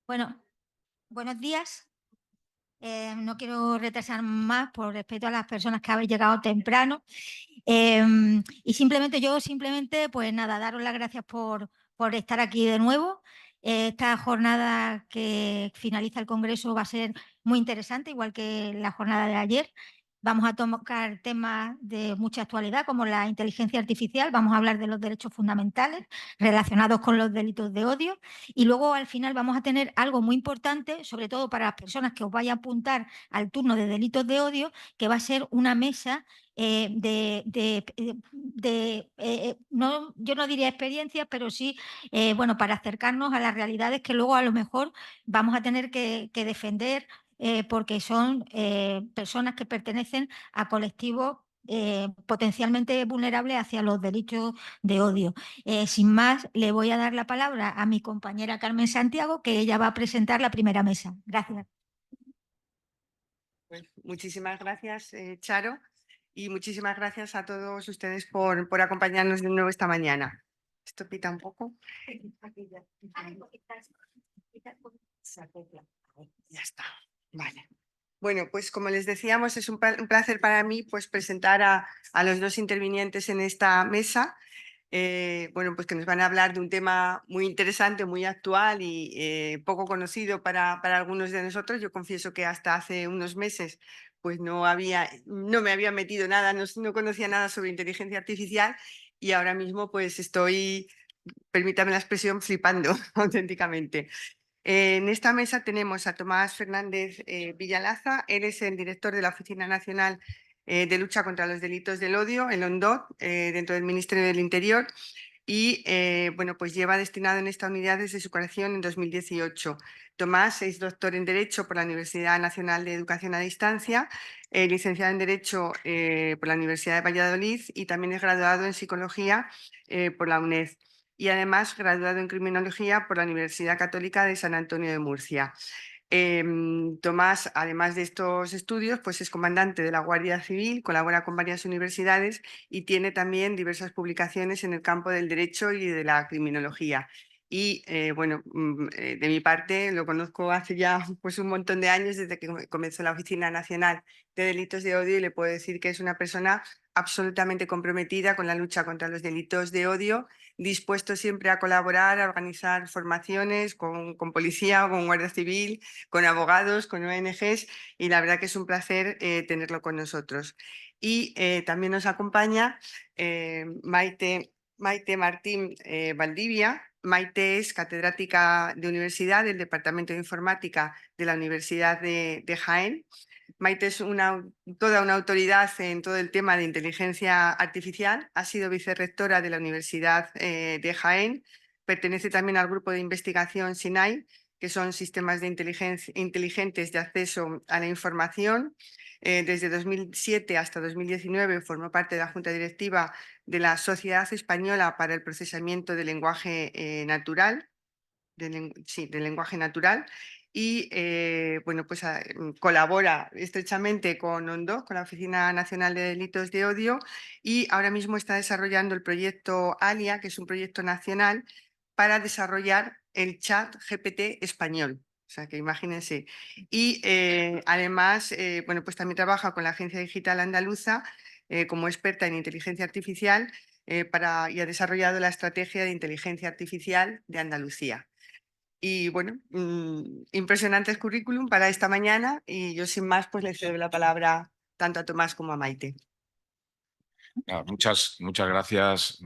Bueno, buenos días. No quiero retrasar más por respeto a las personas que habéis llegado temprano. Y simplemente, pues nada, daros las gracias por estar aquí de nuevo. Esta jornada que finaliza el Congreso va a ser muy interesante, igual que la jornada de ayer. Vamos a tocar temas de mucha actualidad, como la inteligencia artificial. Vamos a hablar de los derechos fundamentales relacionados con los delitos de odio. Y luego, al final, vamos a tener algo muy importante, sobre todo para las personas que os vaya a apuntar al turno de delitos de odio, que va a ser una mesa no, yo no diría experiencias, pero sí, bueno, para acercarnos a las realidades que luego a lo mejor vamos a tener que defender, porque son personas que pertenecen a colectivos potencialmente vulnerables hacia los delitos de odio. Sin más, le voy a dar la palabra a mi compañera Carmen Santiago, que ella va a presentar la primera mesa. Gracias. Pues muchísimas gracias, Charo, y muchísimas gracias a todos ustedes por acompañarnos de nuevo esta mañana. Esto pita un poco. Ya está. Vale. Bueno, pues como les decíamos, es un placer para mí pues, presentar a los dos intervinientes en esta mesa. Bueno, pues que nos van a hablar de un tema muy interesante, muy actual y poco conocido para algunos de nosotros. Yo confieso que hasta hace unos meses pues no me había metido nada, no conocía nada sobre inteligencia artificial y ahora mismo pues estoy, permítame la expresión, flipando auténticamente. En esta mesa tenemos a Tomás Fernández Villalaza. Él es el director de la Oficina Nacional de Lucha contra los Delitos del Odio, el ONDOD, dentro del Ministerio del Interior, y bueno, pues lleva destinado en esta unidad desde su creación en 2018. Tomás es doctor en Derecho por la Universidad Nacional de Educación a Distancia, licenciado en Derecho por la Universidad de Valladolid y también es graduado en Psicología por la UNED y además graduado en Criminología por la Universidad Católica de San Antonio de Murcia. Tomás, además de estos estudios, pues es comandante de la Guardia Civil, colabora con varias universidades y tiene también diversas publicaciones en el campo del derecho y de la criminología. Y bueno, de mi parte lo conozco hace ya pues, un montón de años, desde que comenzó la Oficina Nacional de Delitos de Odio, y le puedo decir que es una persona absolutamente comprometida con la lucha contra los delitos de odio, dispuesto siempre a colaborar, a organizar formaciones con policía o con Guardia Civil, con abogados, con ONGs, y la verdad que es un placer tenerlo con nosotros. Y también nos acompaña Maite Martín Valdivia. Maite es catedrática de universidad del Departamento de Informática de la Universidad de Jaén. Maite es toda una autoridad en todo el tema de inteligencia artificial. Ha sido vicerrectora de la Universidad de Jaén. Pertenece también al grupo de investigación SINAI, que son sistemas de inteligencia inteligentes de acceso a la información. Desde 2007 hasta 2019 formó parte de la Junta Directiva de la Sociedad Española para el Procesamiento del Lenguaje Natural, del lenguaje natural, y bueno, pues colabora estrechamente con ONDO, con la Oficina Nacional de Delitos de Odio, y ahora mismo está desarrollando el proyecto ALIA, que es un proyecto nacional para desarrollar el chat GPT español. O sea, que imagínense. Y además, bueno, pues también trabaja con la Agencia Digital Andaluza como experta en inteligencia artificial y ha desarrollado la estrategia de inteligencia artificial de Andalucía. Y bueno, impresionante currículum para esta mañana y yo sin más pues le cedo la palabra tanto a Tomás como a Maite. Muchas gracias,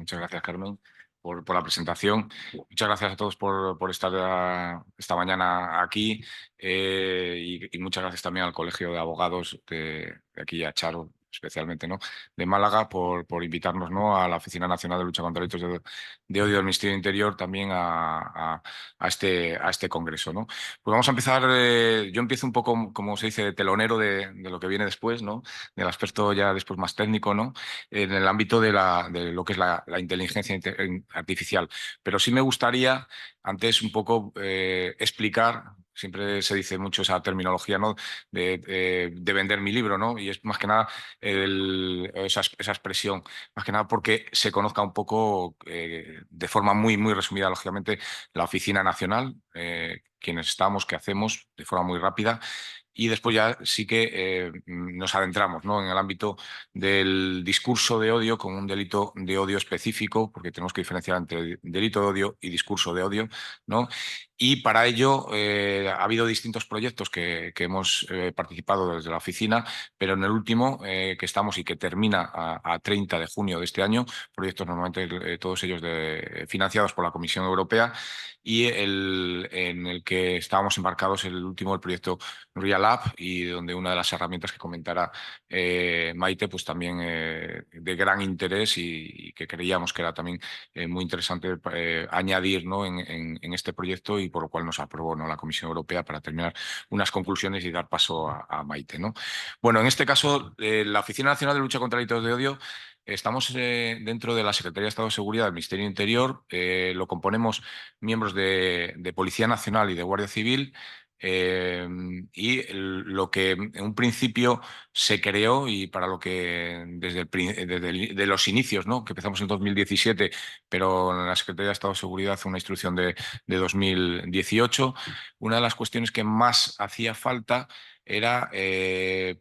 Carmen, por la presentación. Muchas gracias a todos por estar esta mañana aquí y muchas gracias también al Colegio de Abogados de aquí, a Charo especialmente, ¿no?, de Málaga, por invitarnos, ¿no?, a la Oficina Nacional de Lucha contra Delitos de Odio del Ministerio del Interior también a este congreso, ¿no? Pues vamos a empezar, yo empiezo un poco, como se dice, de telonero de lo que viene después, ¿no?, del aspecto ya después más técnico, ¿no?, en el ámbito de lo que es la inteligencia artificial. Pero sí me gustaría antes un poco explicar Siempre se dice mucho esa terminología, ¿no? De vender mi libro, ¿no? Y es más que nada esa expresión, más que nada porque se conozca un poco, de forma muy, muy resumida, lógicamente, la Oficina Nacional, quienes estamos, qué hacemos, de forma muy rápida. Y después ya sí que nos adentramos, ¿no?, en el ámbito del discurso de odio como un delito de odio específico, porque tenemos que diferenciar entre delito de odio y discurso de odio, ¿no? Y para ello ha habido distintos proyectos que hemos participado desde la oficina, pero en el último que estamos y que termina a 30 de junio de este año, proyectos normalmente todos ellos financiados por la Comisión Europea, y en el que estábamos embarcados el último, el proyecto Real App, y donde una de las herramientas que comentara Maite, pues también de gran interés y que creíamos que era también muy interesante añadir, ¿no?, en este proyecto, y por lo cual nos aprobó, ¿no?, la Comisión Europea para terminar unas conclusiones y dar paso a Maite, ¿no? Bueno, en este caso, la Oficina Nacional de Lucha contra Delitos de Odio. Estamos dentro de la Secretaría de Estado de Seguridad del Ministerio del Interior. Lo componemos miembros de Policía Nacional y de Guardia Civil. Lo que en un principio se creó, y para lo que desde los inicios, ¿no?, que empezamos en 2017, pero en la Secretaría de Estado de Seguridad una instrucción de 2018, una de las cuestiones que más hacía falta era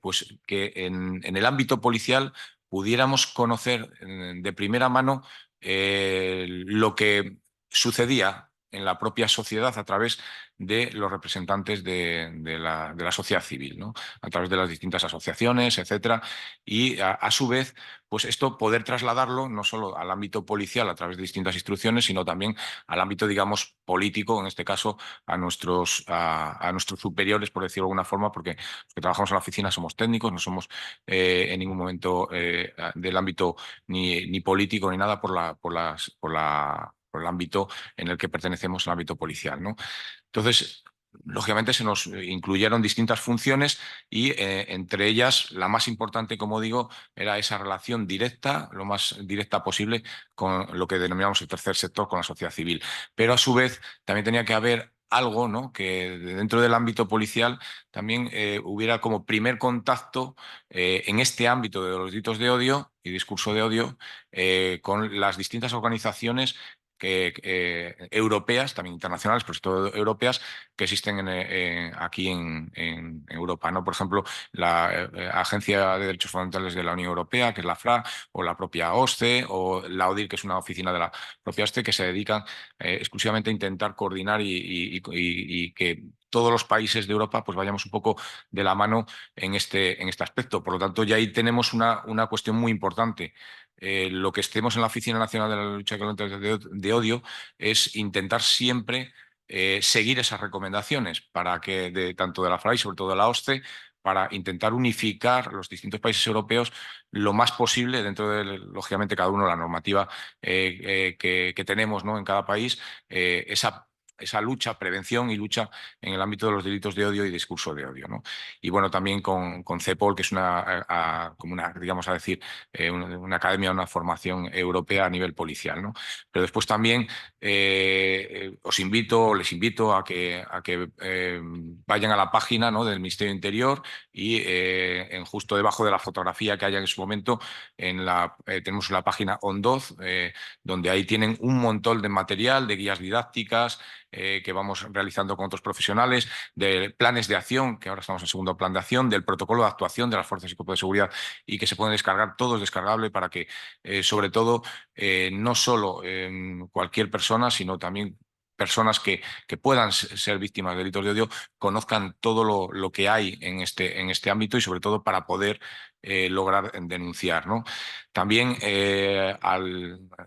pues que en el ámbito policial pudiéramos conocer de primera mano lo que sucedía en la propia sociedad a través de los representantes de la sociedad civil, ¿no?, a través de las distintas asociaciones, etcétera, y a su vez, pues esto poder trasladarlo no solo al ámbito policial a través de distintas instrucciones, sino también al ámbito, digamos, político, en este caso a nuestros superiores, por decirlo de alguna forma, porque los que trabajamos en la oficina somos técnicos, no somos en ningún momento del ámbito ni político ni nada por el ámbito en el que pertenecemos, al ámbito policial, ¿no? Entonces, lógicamente se nos incluyeron distintas funciones y entre ellas la más importante, como digo, era esa relación directa, lo más directa posible, con lo que denominamos el tercer sector, con la sociedad civil. Pero a su vez también tenía que haber algo, ¿no?, que dentro del ámbito policial también hubiera como primer contacto en este ámbito de los delitos de odio y discurso de odio con las distintas organizaciones europeas, también internacionales, pero sobre todo europeas, que existen aquí en Europa, ¿no? Por ejemplo, la Agencia de Derechos Fundamentales de la Unión Europea, que es la FRA, o la propia OSCE, o la ODIHR, que es una oficina de la propia OSCE, que se dedican exclusivamente a intentar coordinar y que todos los países de Europa pues vayamos un poco de la mano en este aspecto. Por lo tanto, ya ahí tenemos una cuestión muy importante. Lo que estemos en la Oficina Nacional de la Lucha contra el de Odio es intentar siempre seguir esas recomendaciones para que tanto de la FRA y sobre todo de la OSCE, para intentar unificar los distintos países europeos lo más posible dentro de, lógicamente, cada uno la normativa que tenemos, ¿no?, en cada país, esa lucha, prevención y lucha en el ámbito de los delitos de odio y discurso de odio, ¿no? Y bueno, también con CEPOL, que es como una, digamos a decir, una academia, una formación europea a nivel policial, ¿no? Pero después también les invito a que vayan a la página, ¿no?, del Ministerio del Interior, y justo debajo de la fotografía que haya en su momento, tenemos la página ONDOZ, donde ahí tienen un montón de material, de guías didácticas que vamos realizando con otros profesionales, de planes de acción, que ahora estamos en el segundo plan de acción, del protocolo de actuación de las fuerzas y cuerpos de seguridad, y que se pueden descargar, todo es descargable, para que sobre todo no solo cualquier persona, sino también personas que puedan ser víctimas de delitos de odio conozcan todo lo que hay en este ámbito, y sobre todo para poder lograr denunciar, ¿no? También,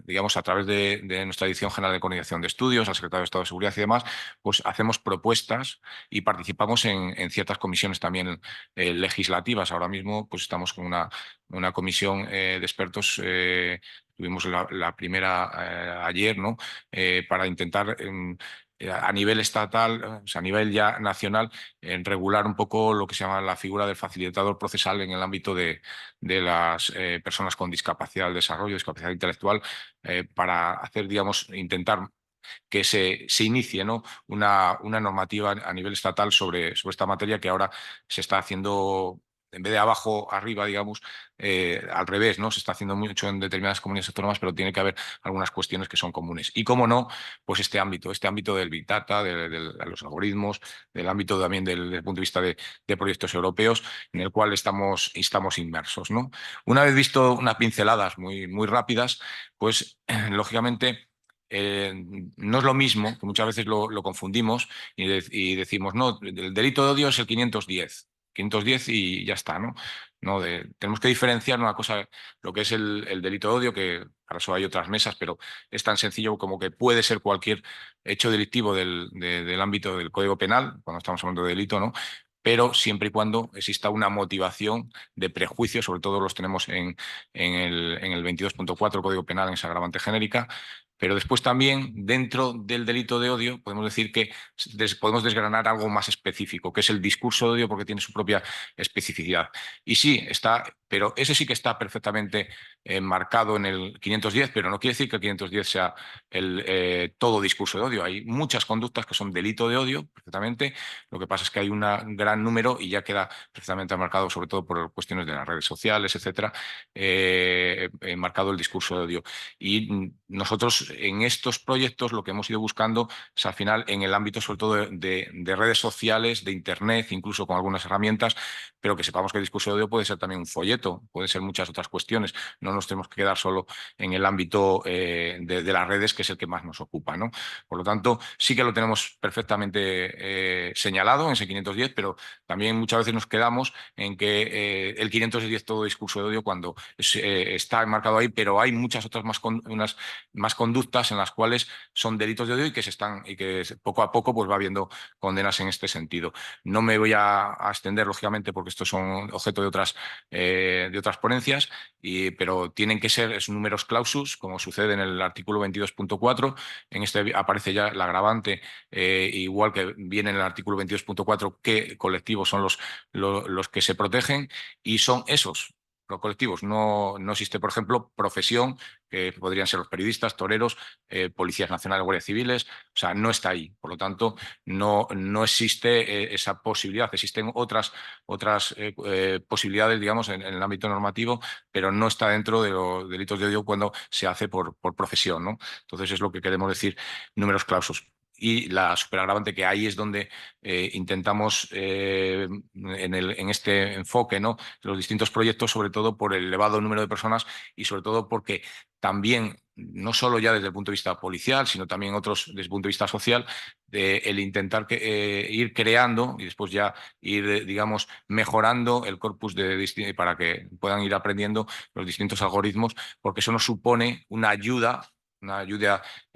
digamos, a través de nuestra Dirección General de Coordinación de Estudios, al Secretario de Estado de Seguridad y demás, pues hacemos propuestas y participamos en ciertas comisiones también legislativas. Ahora mismo pues estamos con una comisión de expertos. Tuvimos la primera ayer, ¿no?, para intentar a nivel estatal, o sea, a nivel ya nacional, regular un poco lo que se llama la figura del facilitador procesal en el ámbito de las personas con discapacidad del desarrollo, discapacidad intelectual, para hacer, digamos, intentar que se inicie, ¿no?, una normativa a nivel estatal sobre esta materia, que ahora se está haciendo, en vez de abajo arriba, digamos, al revés, ¿no? Se está haciendo mucho en determinadas comunidades autónomas, pero tiene que haber algunas cuestiones que son comunes. Y cómo no, pues este ámbito del Big Data, de los algoritmos, del ámbito también del punto de vista de proyectos europeos, en el cual estamos inmersos, ¿no? Una vez visto unas pinceladas muy rápidas, pues lógicamente no es lo mismo, que muchas veces lo confundimos y decimos, no, el delito de odio es el 510 y ya está, ¿no? Tenemos que diferenciar una cosa, lo que es el delito de odio, que para eso hay otras mesas, pero es tan sencillo como que puede ser cualquier hecho delictivo del ámbito del Código Penal, cuando estamos hablando de delito, ¿no? Pero siempre y cuando exista una motivación de prejuicio, sobre todo los tenemos en el 22.4 Código Penal, en esa agravante genérica. Pero después también, dentro del delito de odio, podemos decir que podemos desgranar algo más específico, que es el discurso de odio, porque tiene su propia especificidad. Y sí, pero ese sí que está perfectamente marcado en el 510, pero no quiere decir que el 510 sea todo discurso de odio. Hay muchas conductas que son delito de odio, perfectamente. Lo que pasa es que hay un gran número y ya queda perfectamente marcado, sobre todo por cuestiones de las redes sociales, etcétera, marcado el discurso de odio. Y nosotros en estos proyectos lo que hemos ido buscando es, al final, en el ámbito sobre todo de redes sociales, de Internet, incluso con algunas herramientas, pero que sepamos que el discurso de odio puede ser también un folleto, puede ser muchas otras cuestiones. No nos tenemos que quedar solo en el ámbito de las redes, que es el que más nos ocupa, ¿no? Por lo tanto, sí que lo tenemos perfectamente señalado en ese 510, pero también muchas veces nos quedamos en que el 510 todo discurso de odio, cuando está enmarcado ahí, pero hay muchas otras más conductas en las cuales son delitos de odio y que poco a poco pues va habiendo condenas en este sentido. No me voy a extender, lógicamente, porque estos son objeto de otras ponencias, pero tienen que ser números clausus, como sucede en el artículo 22.4. En este aparece ya el agravante, igual que viene en el artículo 22.4, qué colectivos son los que se protegen, y son esos los colectivos. No existe, por ejemplo, profesión, que podrían ser los periodistas, toreros, policías nacionales, guardias civiles. O sea, no está ahí. Por lo tanto, no existe esa posibilidad. Existen otras posibilidades, digamos, en el ámbito normativo, pero no está dentro de los delitos de odio cuando se hace por profesión, ¿no? Entonces es lo que queremos decir, números clausus. Y la superagravante, que ahí es donde intentamos en este enfoque, ¿no?, los distintos proyectos, sobre todo por el elevado número de personas y sobre todo porque también, no solo ya desde el punto de vista policial, sino también otros desde el punto de vista social, el intentar ir creando y después ya ir, digamos, mejorando el corpus para que puedan ir aprendiendo los distintos algoritmos, porque eso nos supone una ayuda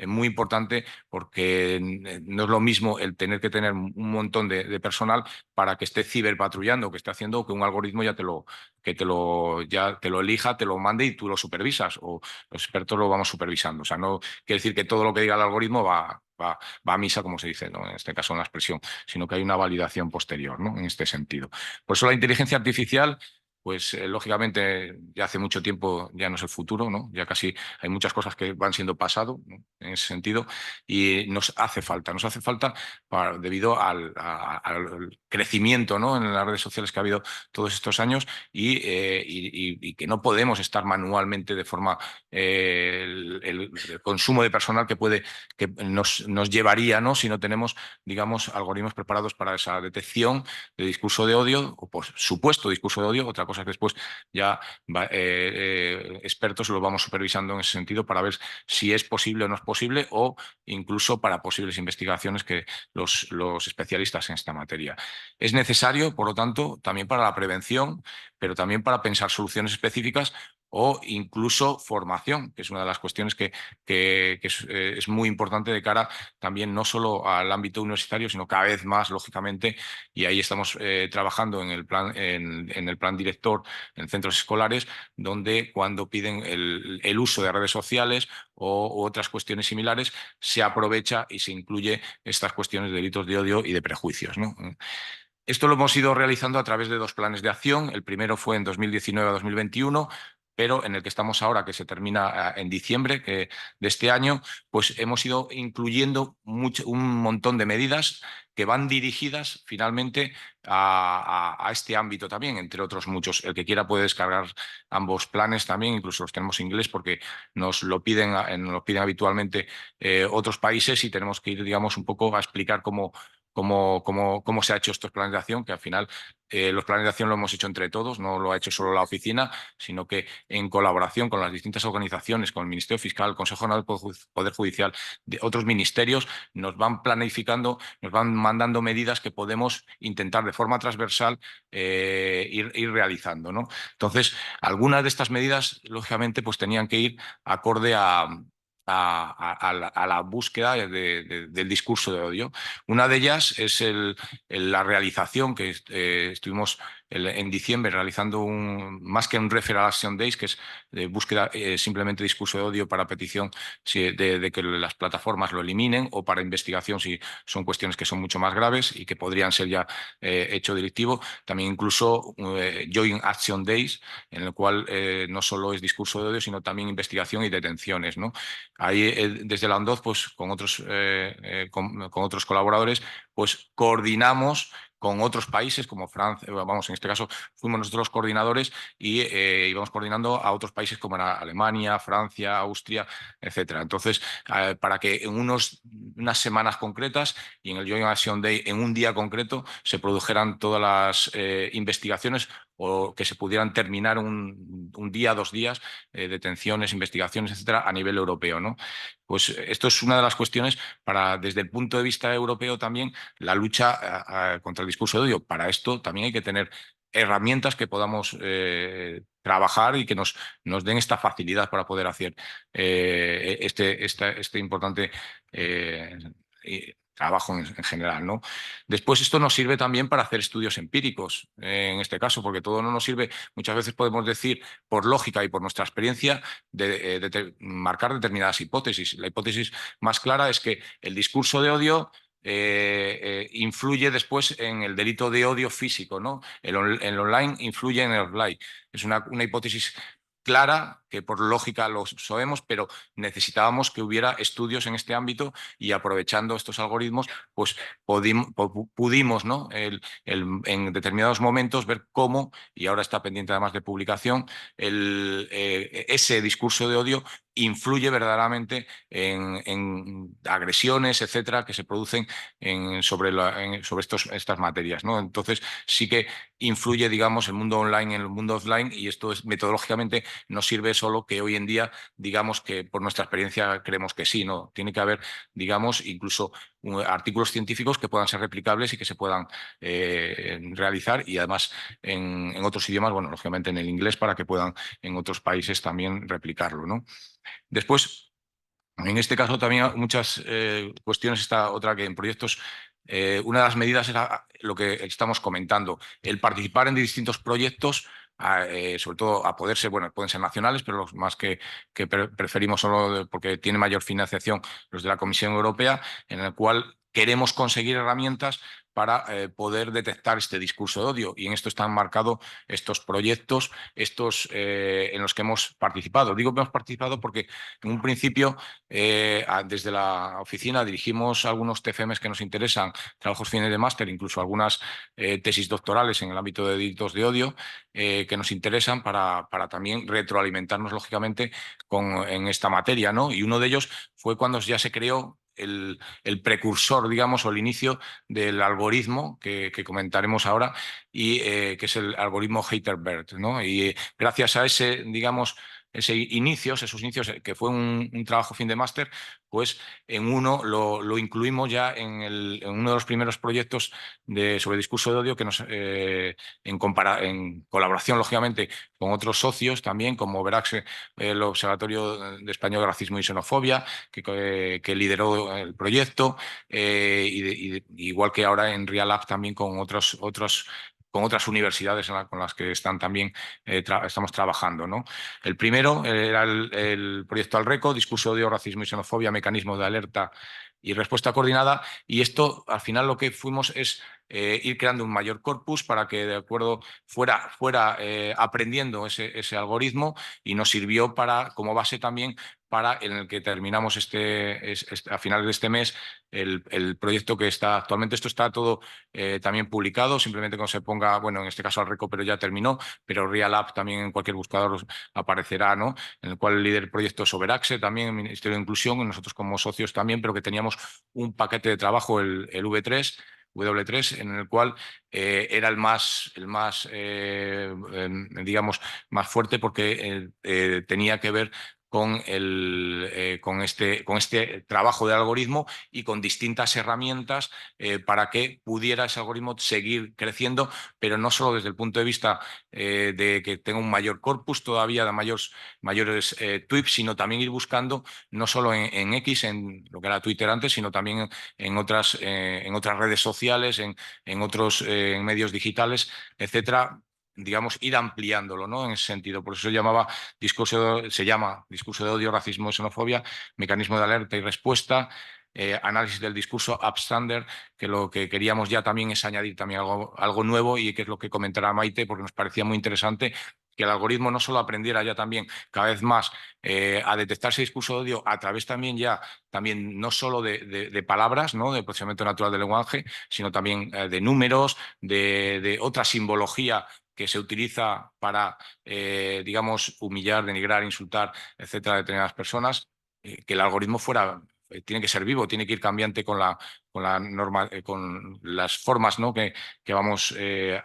muy importante, porque no es lo mismo el tener que tener un montón de personal para que esté ciberpatrullando, que esté haciendo que un algoritmo ya te lo elija, te lo mande y tú lo supervisas, o los expertos lo vamos supervisando. O sea, no quiere decir que todo lo que diga el algoritmo va a misa, como se dice, ¿no?, en este caso en la expresión, sino que hay una validación posterior, ¿no?, en este sentido. Por eso la inteligencia artificial, pues lógicamente ya hace mucho tiempo ya no es el futuro, ¿no? Ya casi hay muchas cosas que van siendo pasado, ¿no?, en ese sentido, y nos hace falta debido al crecimiento, ¿no?, en las redes sociales que ha habido todos estos años, y que no podemos estar manualmente de forma el consumo de personal que nos llevaría, ¿no?, si no tenemos, digamos, algoritmos preparados para esa detección de discurso de odio, o por supuesto discurso de odio. Otra cosa que después ya expertos lo vamos supervisando en ese sentido, para ver si es posible o no es posible, o incluso para posibles investigaciones que los especialistas en esta materia. Es necesario, por lo tanto, también para la prevención, pero también para pensar soluciones específicas, o incluso formación, que es una de las cuestiones que es muy importante de cara también no solo al ámbito universitario, sino cada vez más, lógicamente, y ahí estamos trabajando en el plan director en centros escolares, donde cuando piden el uso de redes sociales u otras cuestiones similares, se aprovecha y se incluye estas cuestiones de delitos de odio y de prejuicios, ¿no? Esto lo hemos ido realizando a través de 2 planes de acción. El primero fue en 2019 a 2021, pero en el que estamos ahora, que se termina en diciembre de este año, pues hemos ido incluyendo un montón de medidas que van dirigidas finalmente a este ámbito también, entre otros muchos. El que quiera puede descargar ambos planes también, incluso los tenemos en inglés porque nos lo piden habitualmente otros países y tenemos que ir, digamos, un poco a explicar cómo se ha hecho estos planes de acción, que al final los planes de acción lo hemos hecho entre todos, no lo ha hecho solo la oficina, sino que en colaboración con las distintas organizaciones, con el Ministerio Fiscal, el Consejo General del Poder Judicial, de otros ministerios, nos van planificando, nos van mandando medidas que podemos intentar de forma transversal ir realizando, ¿no? Entonces, algunas de estas medidas, lógicamente, pues tenían que ir acorde a la búsqueda del discurso de odio. Una de ellas es la realización que estuvimos en diciembre realizando más que un Referral Action Days, que es de búsqueda simplemente discurso de odio para petición de que las plataformas lo eliminen, o para investigación si son cuestiones que son mucho más graves y que podrían ser ya hecho delictivo. También incluso Joint Action Days, en el cual no solo es discurso de odio, sino también investigación y detenciones, ¿no? Ahí, desde la ONDOZ, pues con otros colaboradores, pues coordinamos con otros países como Francia, vamos, en este caso fuimos nosotros los coordinadores y íbamos coordinando a otros países como era Alemania, Francia, Austria, etcétera. Entonces, para que en unas semanas concretas y en el Joint Action Day, en un día concreto, se produjeran todas las investigaciones o que se pudieran terminar un día, 2 días, detenciones, investigaciones, etcétera, a nivel europeo, ¿no? Pues esto es una de las cuestiones para, desde el punto de vista europeo también, la lucha contra el discurso de odio. Para esto también hay que tener herramientas que podamos trabajar y que nos den esta facilidad para poder hacer este importante trabajo en general, ¿no? Después, esto nos sirve también para hacer estudios empíricos, en este caso, porque todo no nos sirve. Muchas veces podemos decir, por lógica y por nuestra experiencia, marcar determinadas hipótesis. La hipótesis más clara es que el discurso de odio influye después en el delito de odio físico, ¿no? El online influye en el offline. Es una hipótesis clara, que por lógica lo sabemos, pero necesitábamos que hubiera estudios en este ámbito y, aprovechando estos algoritmos, pues pudimos, ¿no? En determinados momentos ver cómo, y ahora está pendiente además de publicación, ese discurso de odio influye verdaderamente en agresiones, etcétera, que se producen sobre estas materias, ¿no? Entonces, sí que influye, digamos, el mundo online en el mundo offline, y esto es metodológicamente no sirve solo que hoy en día digamos que por nuestra experiencia creemos que sí, no. Tiene que haber, digamos, incluso artículos científicos que puedan ser replicables y que se puedan realizar, y además en otros idiomas, bueno, lógicamente en el inglés, para que puedan en otros países también replicarlo, ¿no? Después, en este caso también muchas cuestiones. Está otra, que en proyectos, una de las medidas era lo que estamos comentando, el participar en distintos proyectos, sobre todo a poder ser, bueno, pueden ser nacionales, pero los más que preferimos solo porque tiene mayor financiación, los de la Comisión Europea, en el cual queremos conseguir herramientas para poder detectar este discurso de odio. Y en esto están marcados estos proyectos, en los que hemos participado. Digo que hemos participado porque en un principio, desde la oficina, dirigimos algunos TFMs que nos interesan, trabajos finales de máster, incluso algunas tesis doctorales en el ámbito de delitos de odio, que nos interesan para también retroalimentarnos, lógicamente, en esta materia, ¿no? Y uno de ellos fue cuando ya se creó el precursor, digamos, o el inicio del algoritmo que comentaremos ahora, y que es el algoritmo Heiterbert, ¿no? Y gracias a ese, digamos, esos inicios, que fue un trabajo fin de máster, pues en uno lo incluimos ya en uno de los primeros proyectos sobre discurso de odio, que en colaboración, lógicamente, con otros socios también, como Veraxe, el Observatorio de Español de Racismo y Xenofobia, que lideró el proyecto, igual que ahora en RealApp también con otras universidades con las que también estamos trabajando, ¿no? El primero era el proyecto Alreco, discurso de odio, racismo y xenofobia, mecanismos de alerta y respuesta coordinada. Y esto, al final, lo que fuimos es ir creando un mayor corpus para que de acuerdo fuera aprendiendo ese algoritmo, y nos sirvió como base también para en el que terminamos a finales de este mes el proyecto que está actualmente. Esto está todo también publicado, simplemente cuando se ponga, bueno, en este caso Alreco, pero ya terminó, pero Real App también en cualquier buscador aparecerá, ¿no? En el cual el líder del proyecto es Soberaxe, también el Ministerio de Inclusión, y nosotros como socios también, pero que teníamos un paquete de trabajo, el W3, en el cual era el más digamos, más fuerte, porque tenía que ver con este trabajo de algoritmo y con distintas herramientas para que pudiera ese algoritmo seguir creciendo, pero no solo desde el punto de vista de que tenga un mayor corpus todavía, de mayores tweets, sino también ir buscando no solo en X, en lo que era Twitter antes, sino también en otras redes sociales, en otros medios digitales, etcétera, digamos, ir ampliándolo, ¿no? En ese sentido. Por eso se llama discurso de odio, racismo, xenofobia, mecanismo de alerta y respuesta, análisis del discurso, upstander, que lo que queríamos ya también es añadir también algo nuevo, y que es lo que comentará Maite, porque nos parecía muy interesante que el algoritmo no solo aprendiera ya también cada vez más a detectar ese discurso de odio a través también no solo de palabras, ¿no? De procesamiento natural del lenguaje, sino también de números, de otra simbología que se utiliza para, digamos, humillar, denigrar, insultar, etcétera, a determinadas personas, que el algoritmo tiene que ser vivo, tiene que ir cambiante con la norma, con las formas, ¿no? que vamos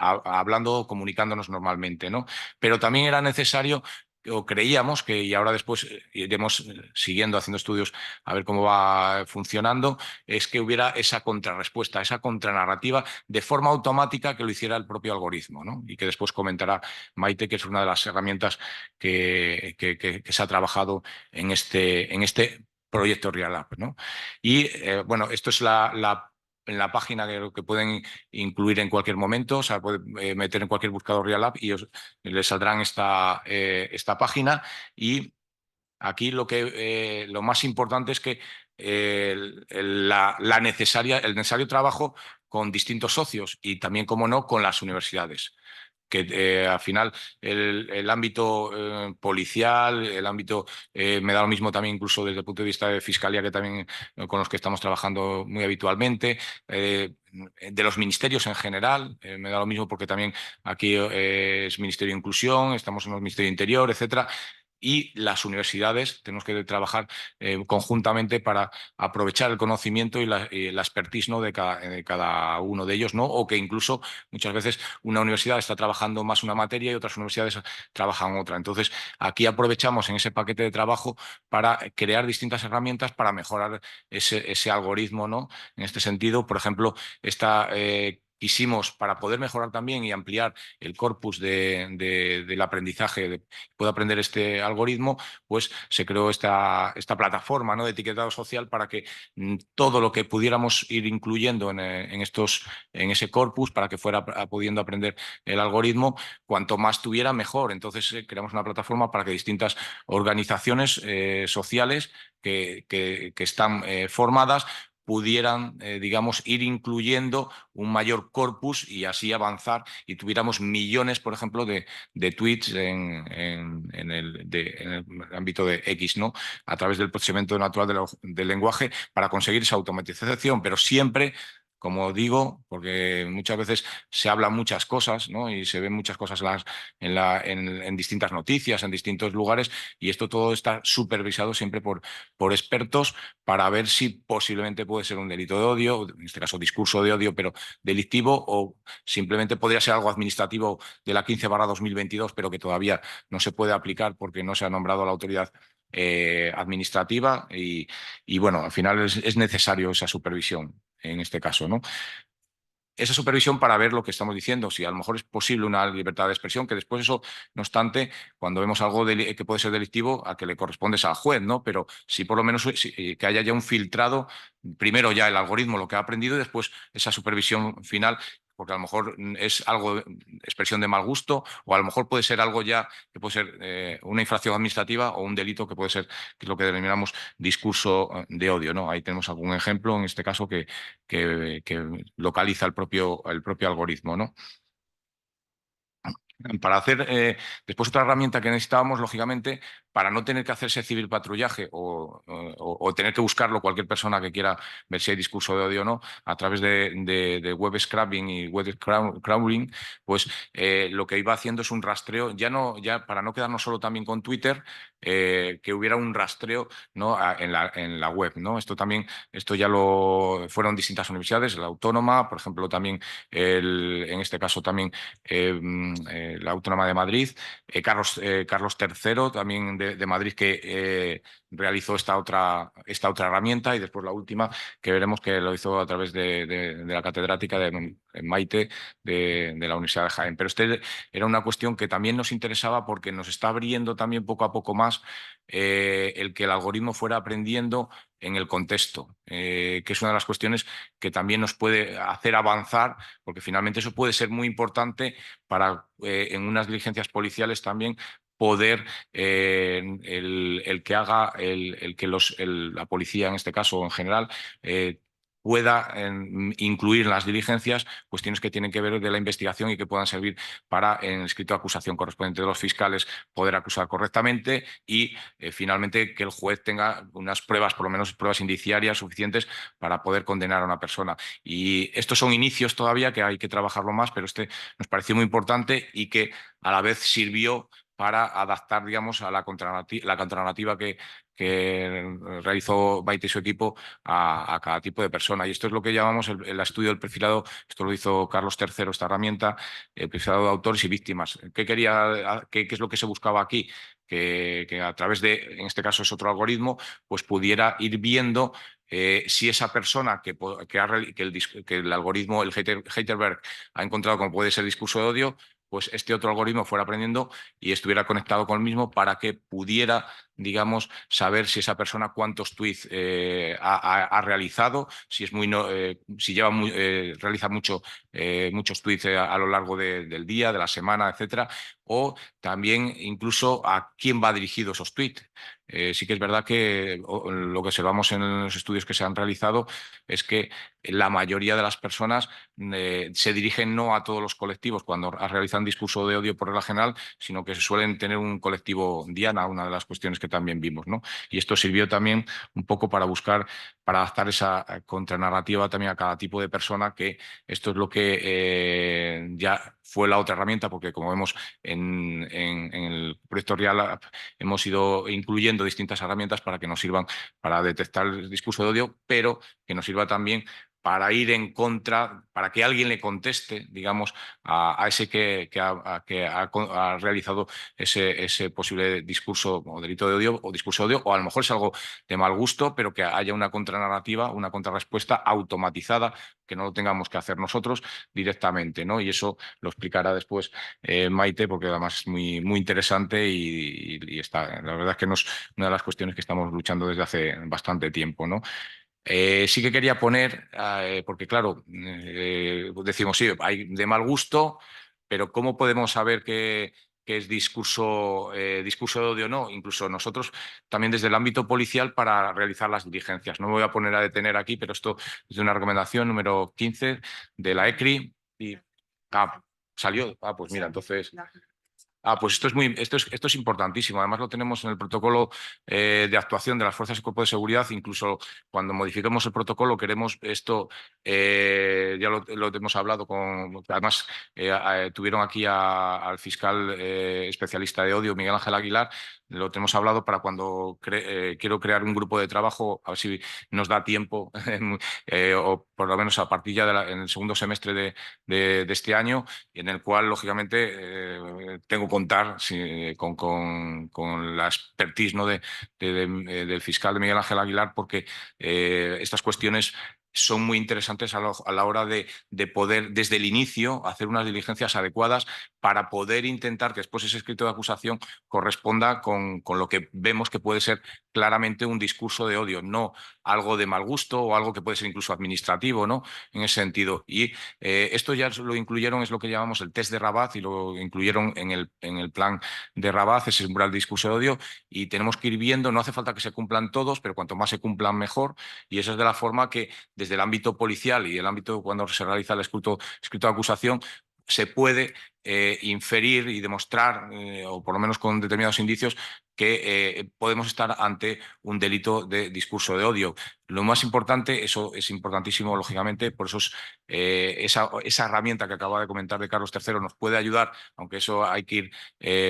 hablando, comunicándonos normalmente, ¿no? Pero también era necesario, o creíamos que, y ahora después iremos siguiendo haciendo estudios a ver cómo va funcionando, es que hubiera esa contrarrespuesta, esa contranarrativa de forma automática, que lo hiciera el propio algoritmo, ¿no? Y que después comentará Maite, que es una de las herramientas que se ha trabajado en este proyecto Real App, ¿no? Y bueno, esto es en la página que pueden incluir en cualquier momento, o sea, pueden meter en cualquier buscador Real App y les saldrán esta página. Y aquí lo más importante es que el necesario trabajo con distintos socios, y también, como no, con las universidades, que al final el ámbito policial, el ámbito, me da lo mismo también incluso desde el punto de vista de fiscalía, que también con los que estamos trabajando muy habitualmente, de los ministerios en general, me da lo mismo, porque también aquí es Ministerio de Inclusión, estamos en el Ministerio de Interior, etcétera. Y las universidades tenemos que trabajar conjuntamente para aprovechar el conocimiento y la expertise, ¿no? de cada uno de ellos, ¿no? O que incluso muchas veces una universidad está trabajando más una materia y otras universidades trabajan otra. Entonces, aquí aprovechamos en ese paquete de trabajo para crear distintas herramientas para mejorar ese algoritmo, ¿no? En este sentido, por ejemplo, quisimos, para poder mejorar también y ampliar el corpus del aprendizaje, puede aprender este algoritmo, pues se creó esta plataforma, ¿no? de etiquetado social, para que todo lo que pudiéramos ir incluyendo en ese corpus, para que fuera pudiendo aprender el algoritmo, cuanto más tuviera, mejor. Entonces creamos una plataforma para que distintas organizaciones sociales que están formadas pudieran, digamos, ir incluyendo un mayor corpus, y así avanzar, y tuviéramos millones, por ejemplo, de tweets en el ámbito de X, ¿no? A través del procesamiento natural del lenguaje, para conseguir esa automatización, pero siempre, como digo, porque muchas veces se hablan muchas cosas, ¿no? Y se ven muchas cosas en distintas noticias, en distintos lugares, y esto todo está supervisado siempre por expertos, para ver si posiblemente puede ser un delito de odio, en este caso discurso de odio, pero delictivo, o simplemente podría ser algo administrativo de la 15/2022, pero que todavía no se puede aplicar porque no se ha nombrado la autoridad administrativa, y bueno, al final es necesario esa supervisión en este caso, ¿no? Esa supervisión para ver lo que estamos diciendo, si a lo mejor es posible una libertad de expresión, que después eso, no obstante, cuando vemos algo que puede ser delictivo, a que le corresponde es al juez, ¿no? Pero sí, por lo menos que haya ya un filtrado, primero ya el algoritmo, lo que ha aprendido, y después esa supervisión final, porque a lo mejor es algo, expresión de mal gusto, o a lo mejor puede ser algo ya que puede ser una infracción administrativa o un delito que puede ser, que es lo que denominamos discurso de odio, ¿no? Ahí tenemos algún ejemplo, en este caso, que localiza el propio algoritmo, ¿no? Para hacer después otra herramienta que necesitábamos, lógicamente, para no tener que hacerse civil patrullaje o tener que buscarlo cualquier persona que quiera ver si hay discurso de odio o no, a través de web scraping y web crawling, pues lo que iba haciendo es un rastreo, ya para no quedarnos solo también con Twitter, que hubiera un rastreo, ¿no? En la web, ¿no? Esto ya lo fueron distintas universidades, la Autónoma, por ejemplo, también en este caso también la Autónoma de Madrid, Carlos III, también de Madrid, que realizó esta otra herramienta, y después la última, que veremos que lo hizo a través de la catedrática de Maite de la Universidad de Jaén. Pero era una cuestión que también nos interesaba porque nos está abriendo también poco a poco más el que el algoritmo fuera aprendiendo en el contexto, que es una de las cuestiones que también nos puede hacer avanzar, porque finalmente eso puede ser muy importante para en unas diligencias policiales también poder el que haga el que la policía en este caso o en general pueda incluir en las diligencias cuestiones que tienen que ver de la investigación y que puedan servir para, en el escrito de acusación correspondiente de los fiscales, poder acusar correctamente y finalmente que el juez tenga unas pruebas, por lo menos pruebas indiciarias suficientes para poder condenar a una persona. Y estos son inicios todavía que hay que trabajarlo más, pero este nos pareció muy importante y que a la vez sirvió para adaptar, digamos, a la contranativa que realizó Baite y su equipo a cada tipo de persona. Y esto es lo que llamamos el estudio del perfilado. Esto lo hizo Carlos III, esta herramienta, el perfilado de autores y víctimas. ¿Qué es lo que se buscaba aquí? Que a través de, en este caso es otro algoritmo, pues pudiera ir viendo si esa persona que el algoritmo, el Heidelberg, ha encontrado como puede ser discurso de odio, pues este otro algoritmo fuera aprendiendo y estuviera conectado con el mismo para que pudiera, digamos, saber si esa persona cuántos tweets ha realizado, si es si lleva realiza muchos tweets a lo largo del día, de la semana, etcétera, o también incluso a quién va dirigido esos tweets. Sí que es verdad que lo que observamos en los estudios que se han realizado es que la mayoría de las personas se dirigen no a todos los colectivos cuando realizan discurso de odio por regla general, sino que suelen tener un colectivo diana, una de las cuestiones que también vimos, ¿no? Y esto sirvió también un poco para buscar, para adaptar esa contranarrativa también a cada tipo de persona, que esto es lo que ya fue la otra herramienta, porque como vemos en el proyecto Real App, hemos ido incluyendo distintas herramientas para que nos sirvan para detectar el discurso de odio, pero que nos sirva también para ir en contra, para que alguien le conteste, digamos, a ese que ha realizado ese posible discurso o delito de odio o discurso de odio, o a lo mejor es algo de mal gusto, pero que haya una contranarrativa, una contrarrespuesta automatizada, que no lo tengamos que hacer nosotros directamente, ¿no? Y eso lo explicará después Maite, porque además es muy, muy interesante y está, la verdad es que no es una de las cuestiones que estamos luchando desde hace bastante tiempo, ¿no? Sí que quería poner, porque claro, decimos, sí, hay de mal gusto, pero ¿cómo podemos saber qué es discurso de odio o no? Incluso nosotros también desde el ámbito policial para realizar las diligencias. No me voy a poner a detener aquí, pero esto es de una recomendación número 15 de la ECRI. Salió. Pues mira, entonces... pues esto es importantísimo. Además lo tenemos en el protocolo de actuación de las fuerzas y cuerpos de seguridad. Incluso cuando modifiquemos el protocolo queremos esto, ya lo hemos hablado además tuvieron aquí al fiscal especialista de odio, Miguel Ángel Aguilar. Lo tenemos hablado para cuando quiero crear un grupo de trabajo, a ver si nos da tiempo, o por lo menos a partir ya en el segundo semestre de este año, en el cual, lógicamente, tengo que contar con la expertise, ¿no? del fiscal de Miguel Ángel Aguilar, porque estas cuestiones son muy interesantes a la hora de poder, desde el inicio, hacer unas diligencias adecuadas para poder intentar que después ese escrito de acusación corresponda con lo que vemos que puede ser claramente un discurso de odio, no algo de mal gusto o algo que puede ser incluso administrativo, ¿no? En ese sentido. Y esto ya lo incluyeron, es lo que llamamos el test de Rabat, y lo incluyeron en el plan de Rabat, ese umbral de discurso de odio, y tenemos que ir viendo, no hace falta que se cumplan todos, pero cuanto más se cumplan mejor, y esa es de la forma que desde el ámbito policial y el ámbito cuando se realiza el escrito de acusación, se puede inferir y demostrar, o por lo menos con determinados indicios, que podemos estar ante un delito de discurso de odio. Lo más importante, eso es importantísimo, lógicamente, por eso esa herramienta que acaba de comentar de Carlos III nos puede ayudar, aunque eso hay que ir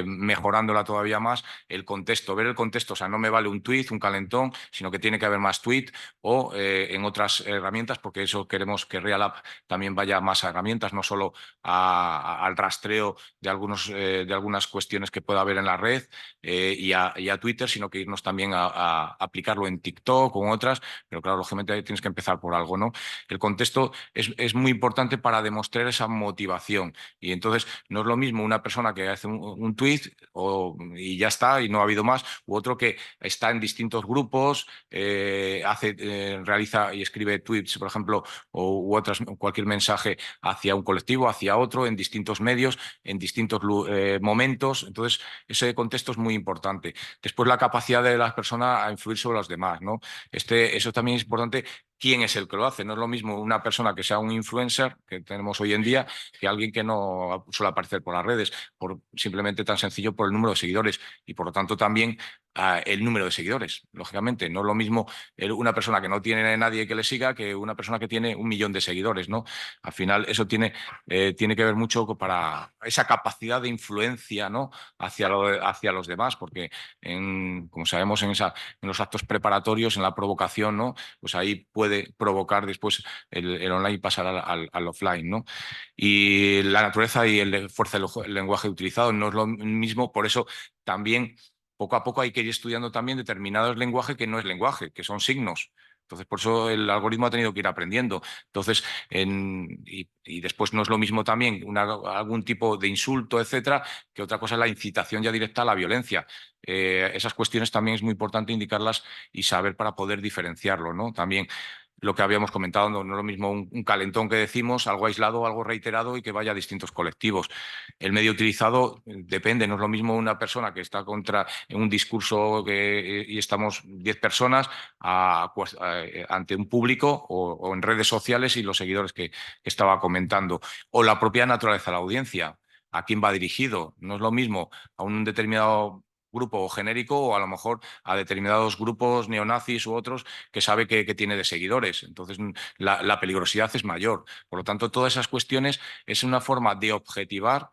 mejorándola todavía más, el contexto, ver el contexto, o sea, no me vale un tuit, un calentón, sino que tiene que haber más tuit o en otras herramientas, porque eso queremos que Real App también vaya más a herramientas, no solo al rastreo de algunas cuestiones que pueda haber en la red y a Twitter, sino que irnos también a aplicarlo en TikTok o en otras, pero claro, lógicamente tienes que empezar por algo, ¿no? El contexto es muy importante para demostrar esa motivación, y entonces no es lo mismo una persona que hace un tweet y ya está, y no ha habido más, u otro que está en distintos grupos, realiza y escribe tweets, por ejemplo, u otras, cualquier mensaje hacia un colectivo, hacia otro, en distintos medios, en distintos momentos. Entonces, ese contexto es muy importante. Después, la capacidad de las personas a influir sobre los demás, ¿no? Eso también es importante. ¿Quién es el que lo hace? No es lo mismo una persona que sea un influencer, que tenemos hoy en día, que alguien que no suele aparecer por las redes, simplemente tan sencillo por el número de seguidores, y por lo tanto también el número de seguidores. Lógicamente, no es lo mismo una persona que no tiene nadie que le siga que una persona que tiene 1 millón de seguidores, ¿no? Al final eso tiene que ver mucho para esa capacidad de influencia, ¿no? hacia los demás, porque como sabemos en los actos preparatorios, en la provocación, ¿no? Pues ahí puede provocar después el online pasar al offline, ¿no? Y la naturaleza y el fuerza del lenguaje utilizado no es lo mismo, por eso también poco a poco hay que ir estudiando también determinados lenguajes que no es lenguaje, que son signos. Entonces, por eso el algoritmo ha tenido que ir aprendiendo. Entonces, y después no es lo mismo también algún tipo de insulto, etcétera, que otra cosa es la incitación ya directa a la violencia. Esas cuestiones también es muy importante indicarlas y saber para poder diferenciarlo, ¿no? También lo que habíamos comentado, no es lo mismo un calentón que decimos, algo aislado, algo reiterado y que vaya a distintos colectivos. El medio utilizado depende, no es lo mismo una persona que está en un discurso y estamos 10 personas ante un público o en redes sociales y los seguidores que estaba comentando, o la propia naturaleza de la audiencia. ¿A quién va dirigido? No es lo mismo a un determinado grupo genérico o a lo mejor a determinados grupos neonazis u otros que sabe que tiene de seguidores. Entonces la peligrosidad es mayor. Por lo tanto, todas esas cuestiones es una forma de objetivar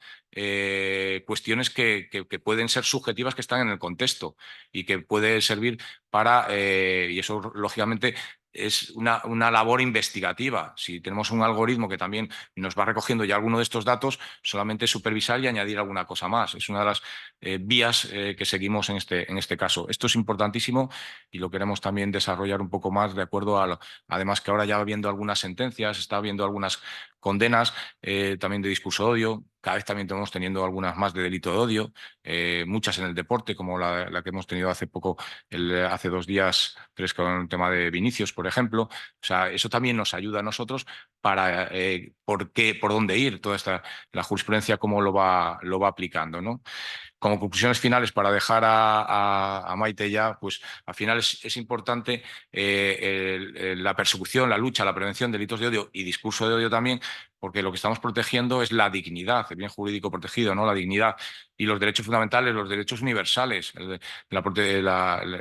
cuestiones que pueden ser subjetivas, que están en el contexto y que puede servir y eso lógicamente es una labor investigativa. Si tenemos un algoritmo que también nos va recogiendo ya alguno de estos datos, solamente supervisar y añadir alguna cosa más. Es una de las vías que seguimos en este caso. Esto es importantísimo y lo queremos también desarrollar un poco más de acuerdo además que ahora ya viendo algunas sentencias, está viendo algunas condenas también de discurso de odio. Cada vez también estamos teniendo algunas más de delito de odio, muchas en el deporte, como la que hemos tenido hace poco, hace 2 días, 3, con el tema de Vinicius, por ejemplo. O sea, eso también nos ayuda a nosotros para por dónde ir, la jurisprudencia, cómo lo va aplicando, ¿no? Como conclusiones finales, para dejar a Maite ya, pues al final es importante la persecución, la lucha, la prevención de delitos de odio y discurso de odio también, porque lo que estamos protegiendo es la dignidad, el bien jurídico protegido, ¿no? La dignidad y los derechos fundamentales, los derechos universales, el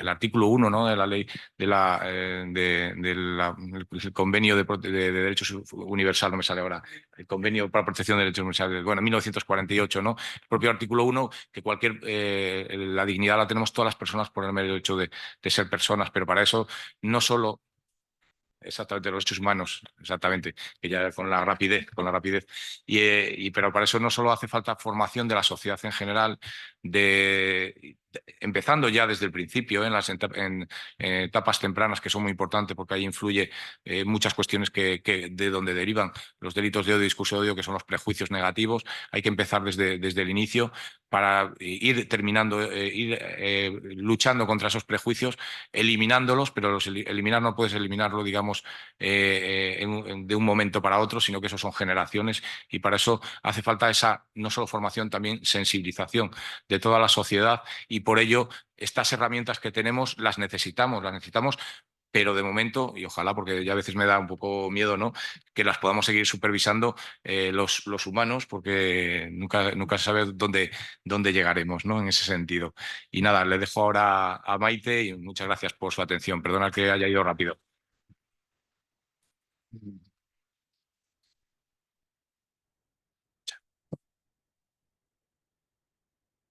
artículo 1, ¿no? De la ley el convenio de derechos universal, no me sale ahora, el convenio para protección de derechos universales, bueno, 1948, ¿no? El propio artículo 1, que la dignidad la tenemos todas las personas por el mero hecho de ser personas, pero para eso no solo. Exactamente, los derechos humanos, exactamente, que ya con la rapidez. Pero para eso no solo hace falta formación de la sociedad en general, empezando ya desde el principio en las etapas tempranas, que son muy importantes porque ahí influye muchas cuestiones de donde derivan los delitos de odio y discurso de odio, que son los prejuicios negativos. Hay que empezar desde el inicio para ir luchando contra esos prejuicios, eliminándolos, pero eliminar no puedes eliminarlo, digamos, de un momento para otro, sino que eso son generaciones, y para eso hace falta esa no solo formación, también sensibilización de toda la sociedad, y por ello estas herramientas que tenemos las necesitamos, pero de momento, y ojalá, porque ya a veces me da un poco miedo, ¿no?, que las podamos seguir supervisando los humanos, porque nunca se sabe dónde llegaremos, ¿no?, en ese sentido. Y nada, le dejo ahora a Maite y muchas gracias por su atención. Perdona que haya ido rápido.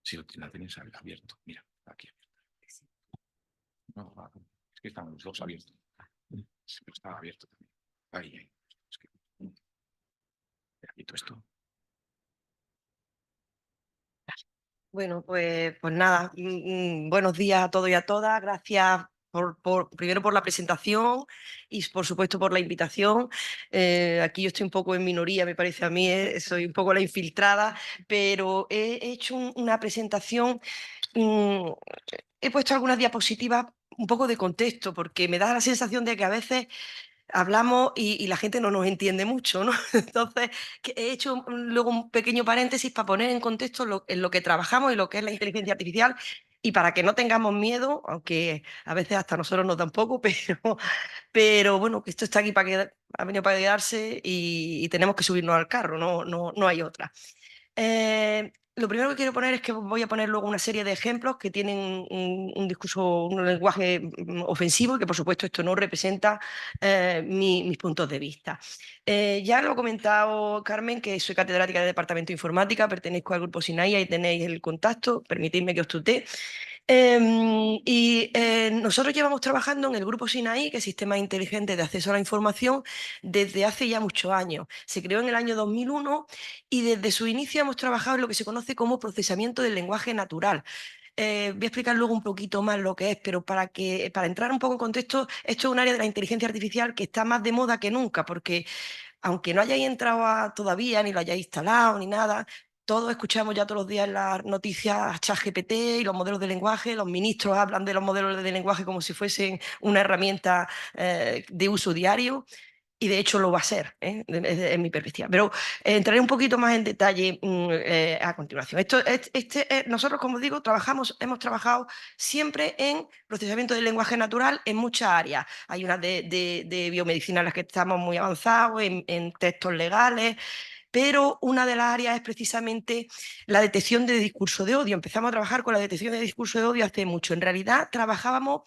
Si la tienes abierto, mira, aquí. No, es que están los dos abiertos. Sí, pero estaba abierto también. Ahí. Es que... quito esto. Bueno, pues nada, buenos días a todos y a todas. Gracias primero por la presentación y por supuesto por la invitación. Aquí yo estoy un poco en minoría, me parece a mí, soy un poco la infiltrada, pero he hecho una presentación, he puesto algunas diapositivas un poco de contexto, porque me da la sensación de que a veces hablamos y la gente no nos entiende mucho, ¿no? Entonces, he hecho luego un pequeño paréntesis para poner en contexto en lo que trabajamos y lo que es la inteligencia artificial, y para que no tengamos miedo, aunque a veces hasta a nosotros nos da un poco, pero bueno, que esto está aquí ha venido para quedarse, y tenemos que subirnos al carro, no hay otra. Lo primero que quiero poner es que voy a poner luego una serie de ejemplos que tienen un discurso, un lenguaje ofensivo, y que por supuesto esto no representa mis puntos de vista. Ya lo ha comentado Carmen, que soy catedrática de Departamento de Informática, pertenezco al Grupo SINAI, ahí tenéis el contacto, permitidme que os tutee. Nosotros llevamos trabajando en el Grupo SINAI, que es Sistema Inteligente de Acceso a la Información, desde hace ya muchos años. Se creó en el año 2001 y desde su inicio hemos trabajado en lo que se conoce como procesamiento del lenguaje natural. Voy a explicar luego un poquito más lo que es, pero para entrar un poco en contexto, esto es un área de la inteligencia artificial que está más de moda que nunca, porque aunque no hayáis entrado todavía, ni lo hayáis instalado, ni nada, todos escuchamos ya todos los días en las noticias ChatGPT y los modelos de lenguaje. Los ministros hablan de los modelos de lenguaje como si fuesen una herramienta de uso diario, y de hecho lo va a ser, en mi perspectiva. Pero entraré un poquito más en detalle a continuación. Nosotros, como digo, hemos trabajado siempre en procesamiento del lenguaje natural en muchas áreas. Hay unas de biomedicina en las que estamos muy avanzados, en textos legales, pero una de las áreas es precisamente la detección de discurso de odio. Empezamos a trabajar con la detección de discurso de odio hace mucho. En realidad trabajábamos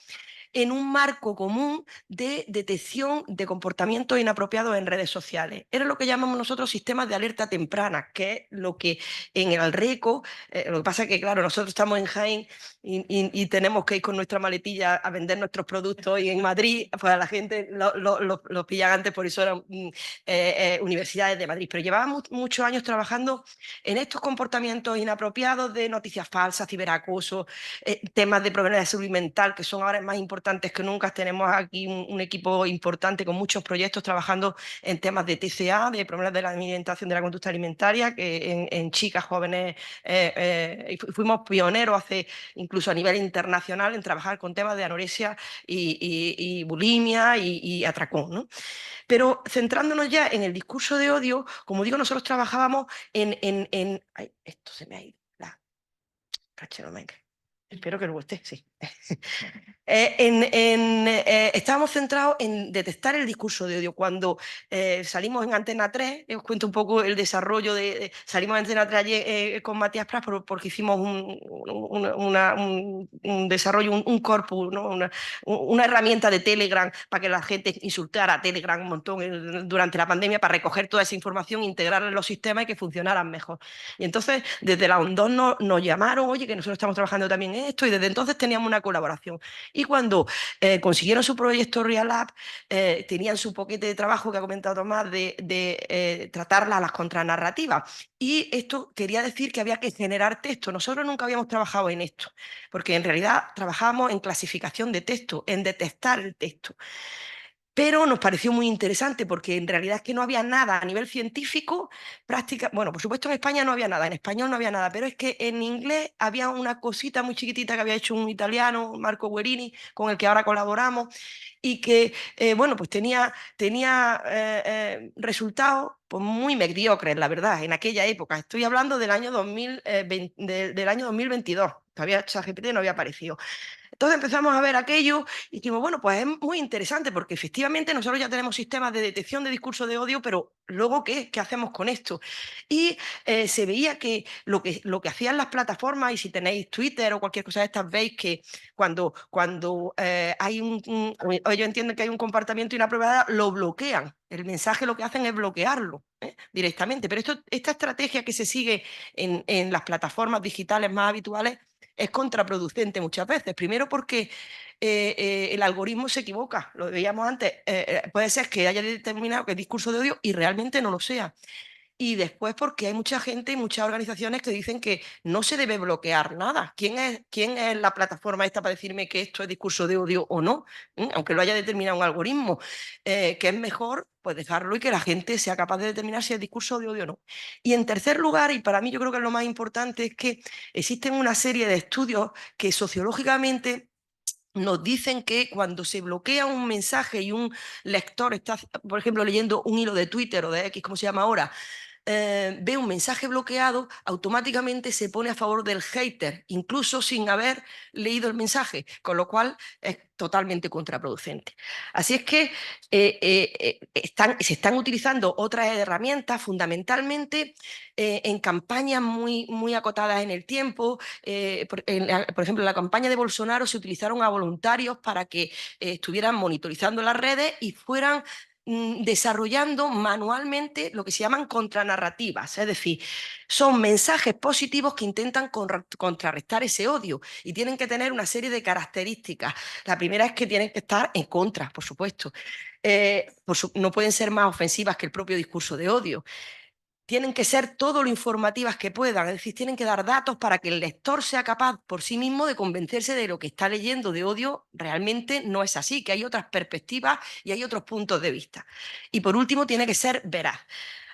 en un marco común de detección de comportamientos inapropiados en redes sociales. Era lo que llamamos nosotros sistemas de alerta temprana, que es lo que en el Alreco, lo que pasa es que, claro, nosotros estamos en Jaén y tenemos que ir con nuestra maletilla a vender nuestros productos, y en Madrid, pues a la gente lo pillan antes, por eso eran universidades de Madrid. Pero llevábamos muchos años trabajando en estos comportamientos inapropiados de noticias falsas, ciberacoso, temas de problemas de salud mental, que son ahora más importantes que nunca. Tenemos aquí un equipo importante con muchos proyectos trabajando en temas de TCA, de problemas de la alimentación, de la conducta alimentaria, que en chicas jóvenes fuimos pioneros incluso a nivel internacional en trabajar con temas de anorexia y bulimia y atracón, ¿no? Pero centrándonos ya en el discurso de odio, como digo, nosotros trabajábamos Ay, esto se me ha ido. Espero que luego esté, sí. Estábamos centrados en detectar el discurso de odio. Cuando salimos en Antena 3, os cuento un poco el desarrollo salimos en Antena 3 ayer con Matías Prats porque hicimos un desarrollo, un corpus, ¿no? una herramienta de Telegram para que la gente insultara a Telegram un montón durante la pandemia, para recoger toda esa información, integrarla en los sistemas y que funcionaran mejor. Y entonces desde la ONDOS nos llamaron, oye, que nosotros estamos trabajando también en esto, y desde entonces teníamos una colaboración. Y cuando consiguieron su proyecto Real App, tenían su paquete de trabajo que ha comentado Tomás de tratarla a las contranarrativas. Y esto quería decir que había que generar texto. Nosotros nunca habíamos trabajado en esto, porque en realidad trabajábamos en clasificación de texto, en detectar el texto. Pero nos pareció muy interesante porque en realidad es que no había nada a nivel científico, bueno, por supuesto en España no había nada, en español no había nada, pero es que en inglés había una cosita muy chiquitita que había hecho un italiano, Marco Guerini, con el que ahora colaboramos, y que, bueno, pues tenía resultados pues, muy mediocres, la verdad, en aquella época. Estoy hablando del año 2020, del año 2022, todavía ChatGPT no había aparecido. Entonces empezamos a ver aquello y dijimos, bueno, pues es muy interesante porque efectivamente nosotros ya tenemos sistemas de detección de discurso de odio, pero luego, ¿qué hacemos con esto? Y se veía que lo que hacían las plataformas, y si tenéis Twitter o cualquier cosa de estas, veis que cuando hay ellos entienden que hay un comportamiento inapropiado, lo bloquean. El mensaje lo que hacen es bloquearlo directamente. Pero esta estrategia que se sigue en las plataformas digitales más habituales es contraproducente muchas veces. Primero porque el algoritmo se equivoca, lo veíamos antes, puede ser que haya determinado que es discurso de odio y realmente no lo sea. Y después porque hay mucha gente y muchas organizaciones que dicen que no se debe bloquear nada. ¿Quién es la plataforma esta para decirme que esto es discurso de odio o no? Aunque lo haya determinado un algoritmo, que es mejor pues dejarlo y que la gente sea capaz de determinar si es discurso de odio o no. Y en tercer lugar, y para mí yo creo que es lo más importante, es que existen una serie de estudios que sociológicamente nos dicen que cuando se bloquea un mensaje y un lector está, por ejemplo, leyendo un hilo de Twitter o de X, como se llama ahora, ve un mensaje bloqueado, automáticamente se pone a favor del hater, incluso sin haber leído el mensaje, con lo cual es totalmente contraproducente. Así es que se están utilizando otras herramientas fundamentalmente en campañas muy acotadas en el tiempo. Por ejemplo, en la campaña de Bolsonaro se utilizaron a voluntarios para que estuvieran monitorizando las redes y fueran desarrollando manualmente lo que se llaman contranarrativas, es decir, son mensajes positivos que intentan contrarrestar ese odio y tienen que tener una serie de características. La primera es que tienen que estar en contra, por supuesto. No pueden ser más ofensivas que el propio discurso de odio. Tienen que ser todo lo informativas que puedan, es decir, tienen que dar datos para que el lector sea capaz por sí mismo de convencerse de lo que está leyendo de odio realmente no es así, que hay otras perspectivas y hay otros puntos de vista. Y por último, tiene que ser veraz.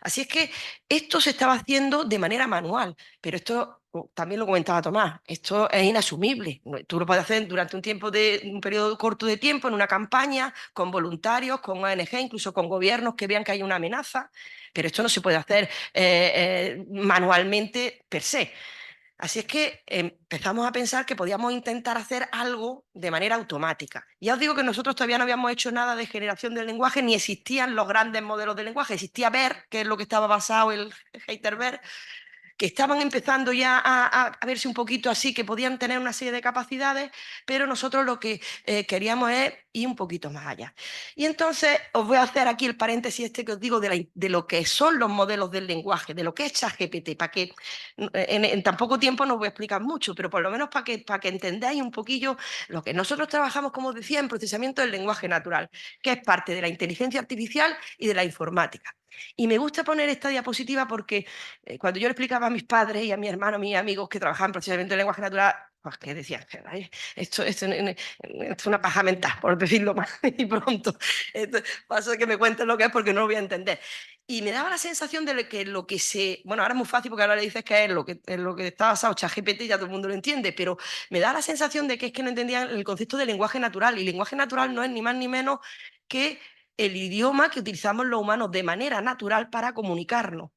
Así es que esto se estaba haciendo de manera manual, pero esto también lo comentaba Tomás, esto es inasumible. Tú lo puedes hacer durante un periodo corto de tiempo en una campaña, con voluntarios, con ONG, incluso con gobiernos que vean que hay una amenaza, pero esto no se puede hacer manualmente per se. Así es que empezamos a pensar que podíamos intentar hacer algo de manera automática. Ya os digo que nosotros todavía no habíamos hecho nada de generación del lenguaje, ni existían los grandes modelos de lenguaje. Existía BERT, que es lo que estaba basado el HaterBERT, que estaban empezando ya a verse un poquito así, que podían tener una serie de capacidades, pero nosotros lo que queríamos es ir un poquito más allá. Y entonces os voy a hacer aquí el paréntesis este que os digo de lo que son los modelos del lenguaje, de lo que es ChatGPT, para que en tan poco tiempo no os voy a explicar mucho, pero por lo menos para que entendáis un poquillo lo que nosotros trabajamos, como os decía, en procesamiento del lenguaje natural, que es parte de la inteligencia artificial y de la informática. Y me gusta poner esta diapositiva porque cuando yo le explicaba a mis padres y a mi hermano, a mis amigos que trabajaban en procesamiento del lenguaje natural, pues que decían, esto es una paja mental, por decirlo más y pronto. Paso de que me cuenten lo que es porque no lo voy a entender. Y me daba la sensación de que bueno, ahora es muy fácil porque ahora le dices que es lo que está basado ChatGPT, ya todo el mundo lo entiende, pero me da la sensación de que es que no entendían el concepto de lenguaje natural. Y lenguaje natural no es ni más ni menos que el idioma que utilizamos los humanos de manera natural para comunicarnos.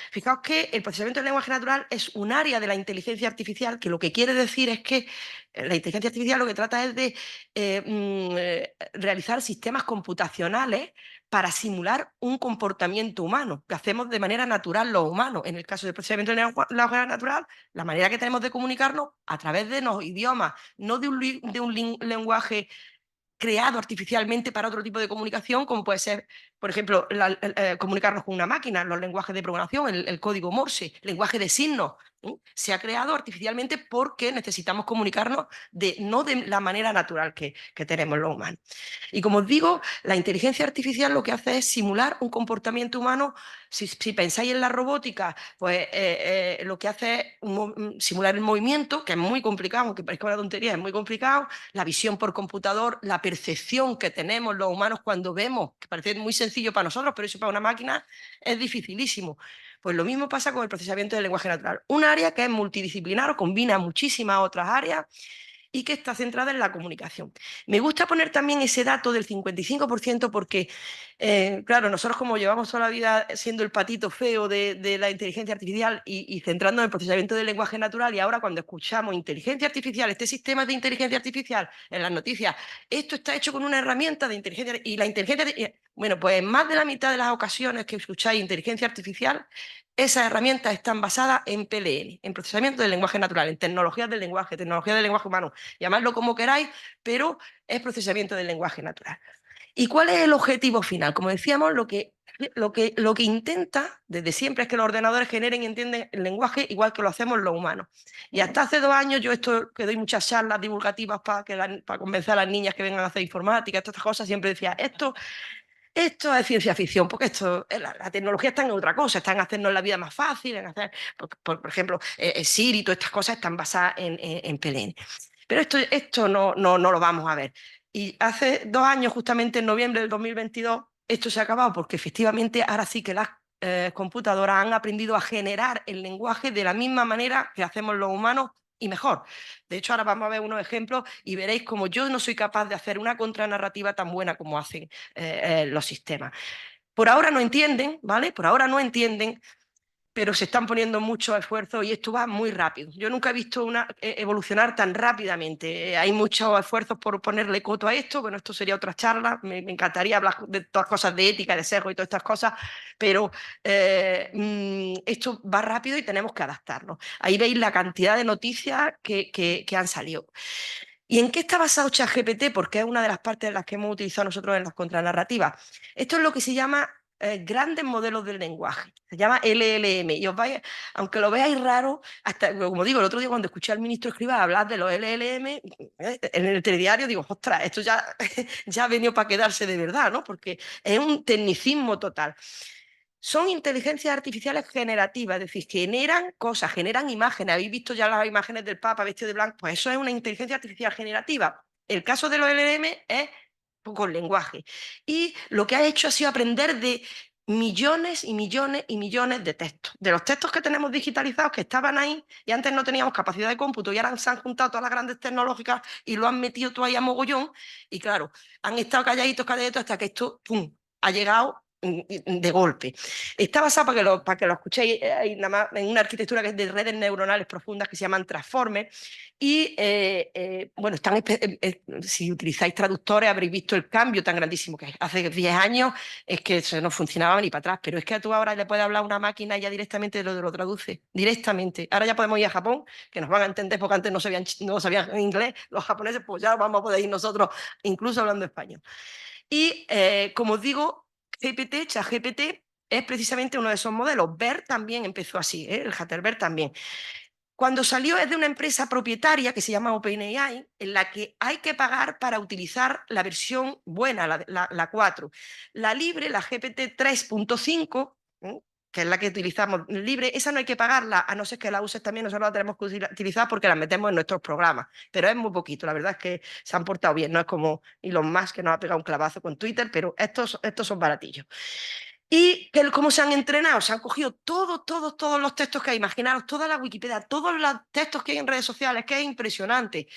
Fijaos que el procesamiento del lenguaje natural es un área de la inteligencia artificial que lo que quiere decir es que la inteligencia artificial lo que trata es de realizar sistemas computacionales para simular un comportamiento humano que hacemos de manera natural los humanos. En el caso del procesamiento del lenguaje natural, la manera que tenemos de comunicarnos a través de los idiomas, no de un lenguaje creado artificialmente para otro tipo de comunicación, como puede ser, por ejemplo, comunicarnos con una máquina, los lenguajes de programación, el código Morse, lenguaje de signos, Se ha creado artificialmente porque necesitamos comunicarnos no de la manera natural que tenemos los humanos. Y como os digo, la inteligencia artificial lo que hace es simular un comportamiento humano. Si pensáis en la robótica, pues lo que hace es simular el movimiento, que es muy complicado, aunque parezca una tontería, es muy complicado. La visión por computador, la percepción que tenemos los humanos cuando vemos, que parece muy sencillo para nosotros, pero eso para una máquina es dificilísimo. Pues lo mismo pasa con el procesamiento del lenguaje natural. Un área que es multidisciplinar o combina muchísimas otras áreas y que está centrada en la comunicación. Me gusta poner también ese dato del 55% porque, claro, nosotros como llevamos toda la vida siendo el patito feo de la inteligencia artificial y centrándonos en el procesamiento del lenguaje natural, y ahora cuando escuchamos inteligencia artificial, este sistema de inteligencia artificial en las noticias, esto está hecho con una herramienta de inteligencia y la inteligencia, bueno, pues en más de la mitad de las ocasiones que escucháis inteligencia artificial, esas herramientas están basadas en PLN, en procesamiento del lenguaje natural, en tecnologías del lenguaje humano, llamadlo como queráis, pero es procesamiento del lenguaje natural. ¿Y cuál es el objetivo final? Como decíamos, lo que intenta desde siempre es que los ordenadores generen y entiendan el lenguaje igual que lo hacemos los humanos. Y hasta hace 2 años, yo esto que doy muchas charlas divulgativas para convencer a las niñas que vengan a hacer informática, todas estas cosas, siempre decía, esto es ciencia ficción, porque la tecnología está en otra cosa, está en hacernos la vida más fácil, en hacer, por ejemplo, Siri y todas estas cosas están basadas en PLN. Pero esto no lo vamos a ver. Y hace 2 años, justamente en noviembre del 2022, esto se ha acabado porque efectivamente ahora sí que las computadoras han aprendido a generar el lenguaje de la misma manera que hacemos los humanos y mejor. De hecho, ahora vamos a ver unos ejemplos y veréis cómo yo no soy capaz de hacer una contranarrativa tan buena como hacen los sistemas. Por ahora no entienden, ¿vale? Por ahora no entienden, pero se están poniendo muchos esfuerzos y esto va muy rápido. Yo nunca he visto evolucionar tan rápidamente. Hay muchos esfuerzos por ponerle coto a esto. Bueno, esto sería otra charla. Me encantaría hablar de todas cosas de ética, de sesgo y todas estas cosas, pero esto va rápido y tenemos que adaptarnos. Ahí veis la cantidad de noticias que han salido. ¿Y en qué está basado ChatGPT? Porque es una de las partes en las que hemos utilizado nosotros en las contranarrativas. Esto es lo que se llama grandes modelos del lenguaje. Se llama LLM. Y aunque lo veáis raro, hasta, como digo, el otro día cuando escuché al ministro Escrivá hablar de los LLM, en el telediario digo, ostras, esto ya ha venido para quedarse de verdad, ¿no? Porque es un tecnicismo total. Son inteligencias artificiales generativas, es decir, generan cosas, generan imágenes. ¿Habéis visto ya las imágenes del Papa vestido de blanco? Pues eso es una inteligencia artificial generativa. El caso de los LLM es con lenguaje. Y lo que ha hecho ha sido aprender de millones y millones y millones de textos. De los textos que tenemos digitalizados que estaban ahí y antes no teníamos capacidad de cómputo y ahora se han juntado todas las grandes tecnológicas y lo han metido todo ahí a mogollón y claro, han estado calladitos hasta que esto, ¡pum!, ha llegado de golpe. Está basado, para que lo escuchéis, nada más, en una arquitectura que es de redes neuronales profundas que se llaman transformers y bueno, si utilizáis traductores habréis visto el cambio tan grandísimo que hace 10 años es que eso no funcionaba ni para atrás, pero es que tú ahora le puedes hablar a una máquina y ya directamente lo traduce, directamente. Ahora ya podemos ir a Japón, que nos van a entender porque antes no sabían inglés, los japoneses, pues ya vamos a poder ir nosotros incluso hablando español. Y como os digo, ChatGPT es precisamente uno de esos modelos. BERT también empezó así, el Hatterbird también. Cuando salió es de una empresa propietaria que se llama OpenAI, en la que hay que pagar para utilizar la versión buena, la 4. La libre, la GPT 3.5, que es la que utilizamos libre, esa no hay que pagarla, a no ser que la uses también, nosotros la tenemos que utilizar porque la metemos en nuestros programas, pero es muy poquito, la verdad es que se han portado bien, no es como Elon Musk que nos ha pegado un clavazo con Twitter, pero estos son baratillos. ¿Y cómo se han entrenado? Se han cogido todos los textos que hay, imaginaros toda la Wikipedia, todos los textos que hay en redes sociales, que es impresionante.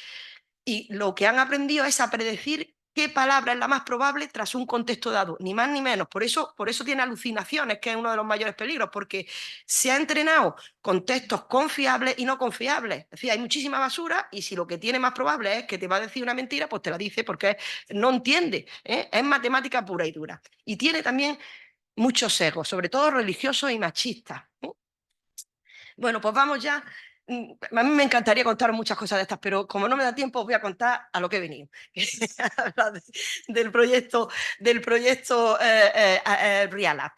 Y lo que han aprendido es a predecir qué palabra es la más probable tras un contexto dado, ni más ni menos. Por eso tiene alucinaciones, que es uno de los mayores peligros, porque se ha entrenado con textos confiables y no confiables. Es decir, hay muchísima basura y si lo que tiene más probable es que te va a decir una mentira, pues te la dice porque no entiende. Es matemática pura y dura. Y tiene también muchos sesgos, sobre todo religiosos y machistas. Bueno, pues vamos ya. A mí me encantaría contar muchas cosas de estas, pero como no me da tiempo, os voy a contar a lo que he venido. Del proyecto Real Lab.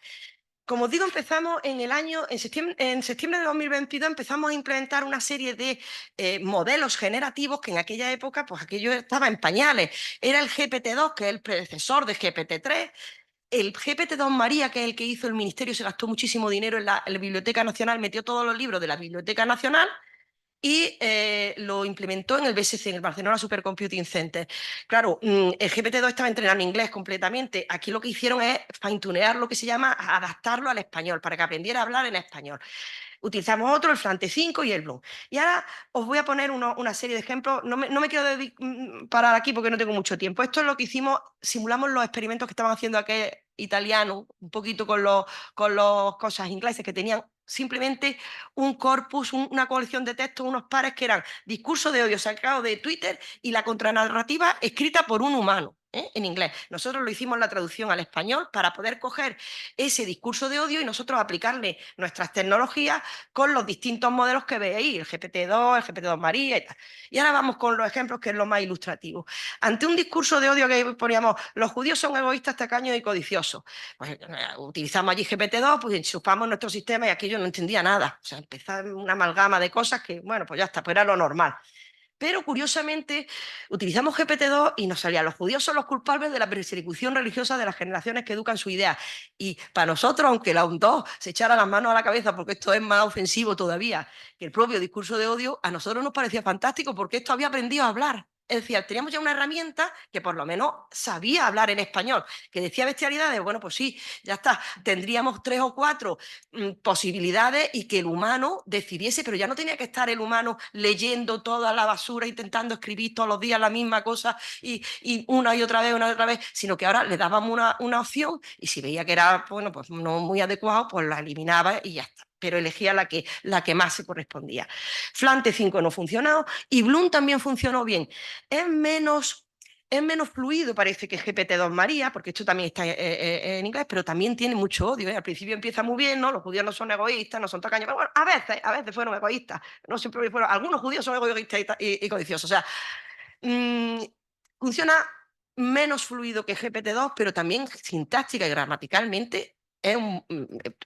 Como os digo, empezamos en septiembre de 2022 empezamos a implementar una serie de modelos generativos que en aquella época, pues aquello estaba en pañales. Era el GPT-2, que es el predecesor de GPT-3, el GPT-2 María, que es el que hizo el Ministerio, se gastó muchísimo dinero en la Biblioteca Nacional, metió todos los libros de la Biblioteca Nacional y lo implementó en el BSC, en el Barcelona Supercomputing Center. Claro, el GPT-2 estaba entrenado en inglés completamente. Aquí lo que hicieron es fine-tunear lo que se llama adaptarlo al español, para que aprendiera a hablar en español. Utilizamos otro, el Flante 5 y el Bloom. Y ahora os voy a poner una serie de ejemplos. No me quiero parar aquí porque no tengo mucho tiempo. Esto es lo que hicimos, simulamos los experimentos que estaban haciendo aquel italiano, un poquito con los cosas ingleses que tenían simplemente un corpus, una colección de textos, unos pares que eran discurso de odio sacado de Twitter y la contranarrativa escrita por un humano. En inglés. Nosotros lo hicimos la traducción al español para poder coger ese discurso de odio y nosotros aplicarle nuestras tecnologías con los distintos modelos que veis, el GPT-2, el GPT-2 María y tal. Y ahora vamos con los ejemplos, que es lo más ilustrativo. Ante un discurso de odio que poníamos, los judíos son egoístas, tacaños y codiciosos, pues utilizamos allí GPT-2, pues enchufamos nuestro sistema y aquello no entendía nada. O sea, empezaba una amalgama de cosas que, bueno, pues ya está, pues era lo normal. Pero curiosamente utilizamos GPT-2 y nos salía: los judíos son los culpables de la persecución religiosa de las generaciones que educan su idea. Y para nosotros, aunque la UNDO se echara las manos a la cabeza porque esto es más ofensivo todavía que el propio discurso de odio, a nosotros nos parecía fantástico porque esto había aprendido a hablar. Es decir, teníamos ya una herramienta que por lo menos sabía hablar en español, que decía bestialidades. Bueno, pues sí, ya está. Tendríamos 3 o 4 posibilidades y que el humano decidiese, pero ya no tenía que estar el humano leyendo toda la basura, intentando escribir todos los días la misma cosa y una y otra vez, sino que ahora le dábamos una opción y si veía que era, bueno, pues no muy adecuado, pues la eliminaba y ya está. Pero elegía la que más se correspondía. Flante 5 no funcionó y Bloom también funcionó bien. Es menos fluido, parece, que GPT-2 María, porque esto también está en inglés, pero también tiene mucho odio. Al principio empieza muy bien, ¿no? Los judíos no son egoístas, no son tacaños, pero bueno, a veces fueron egoístas, no siempre fueron. Algunos judíos son egoístas y codiciosos. O sea, funciona menos fluido que GPT-2, pero también sintáctica y gramaticalmente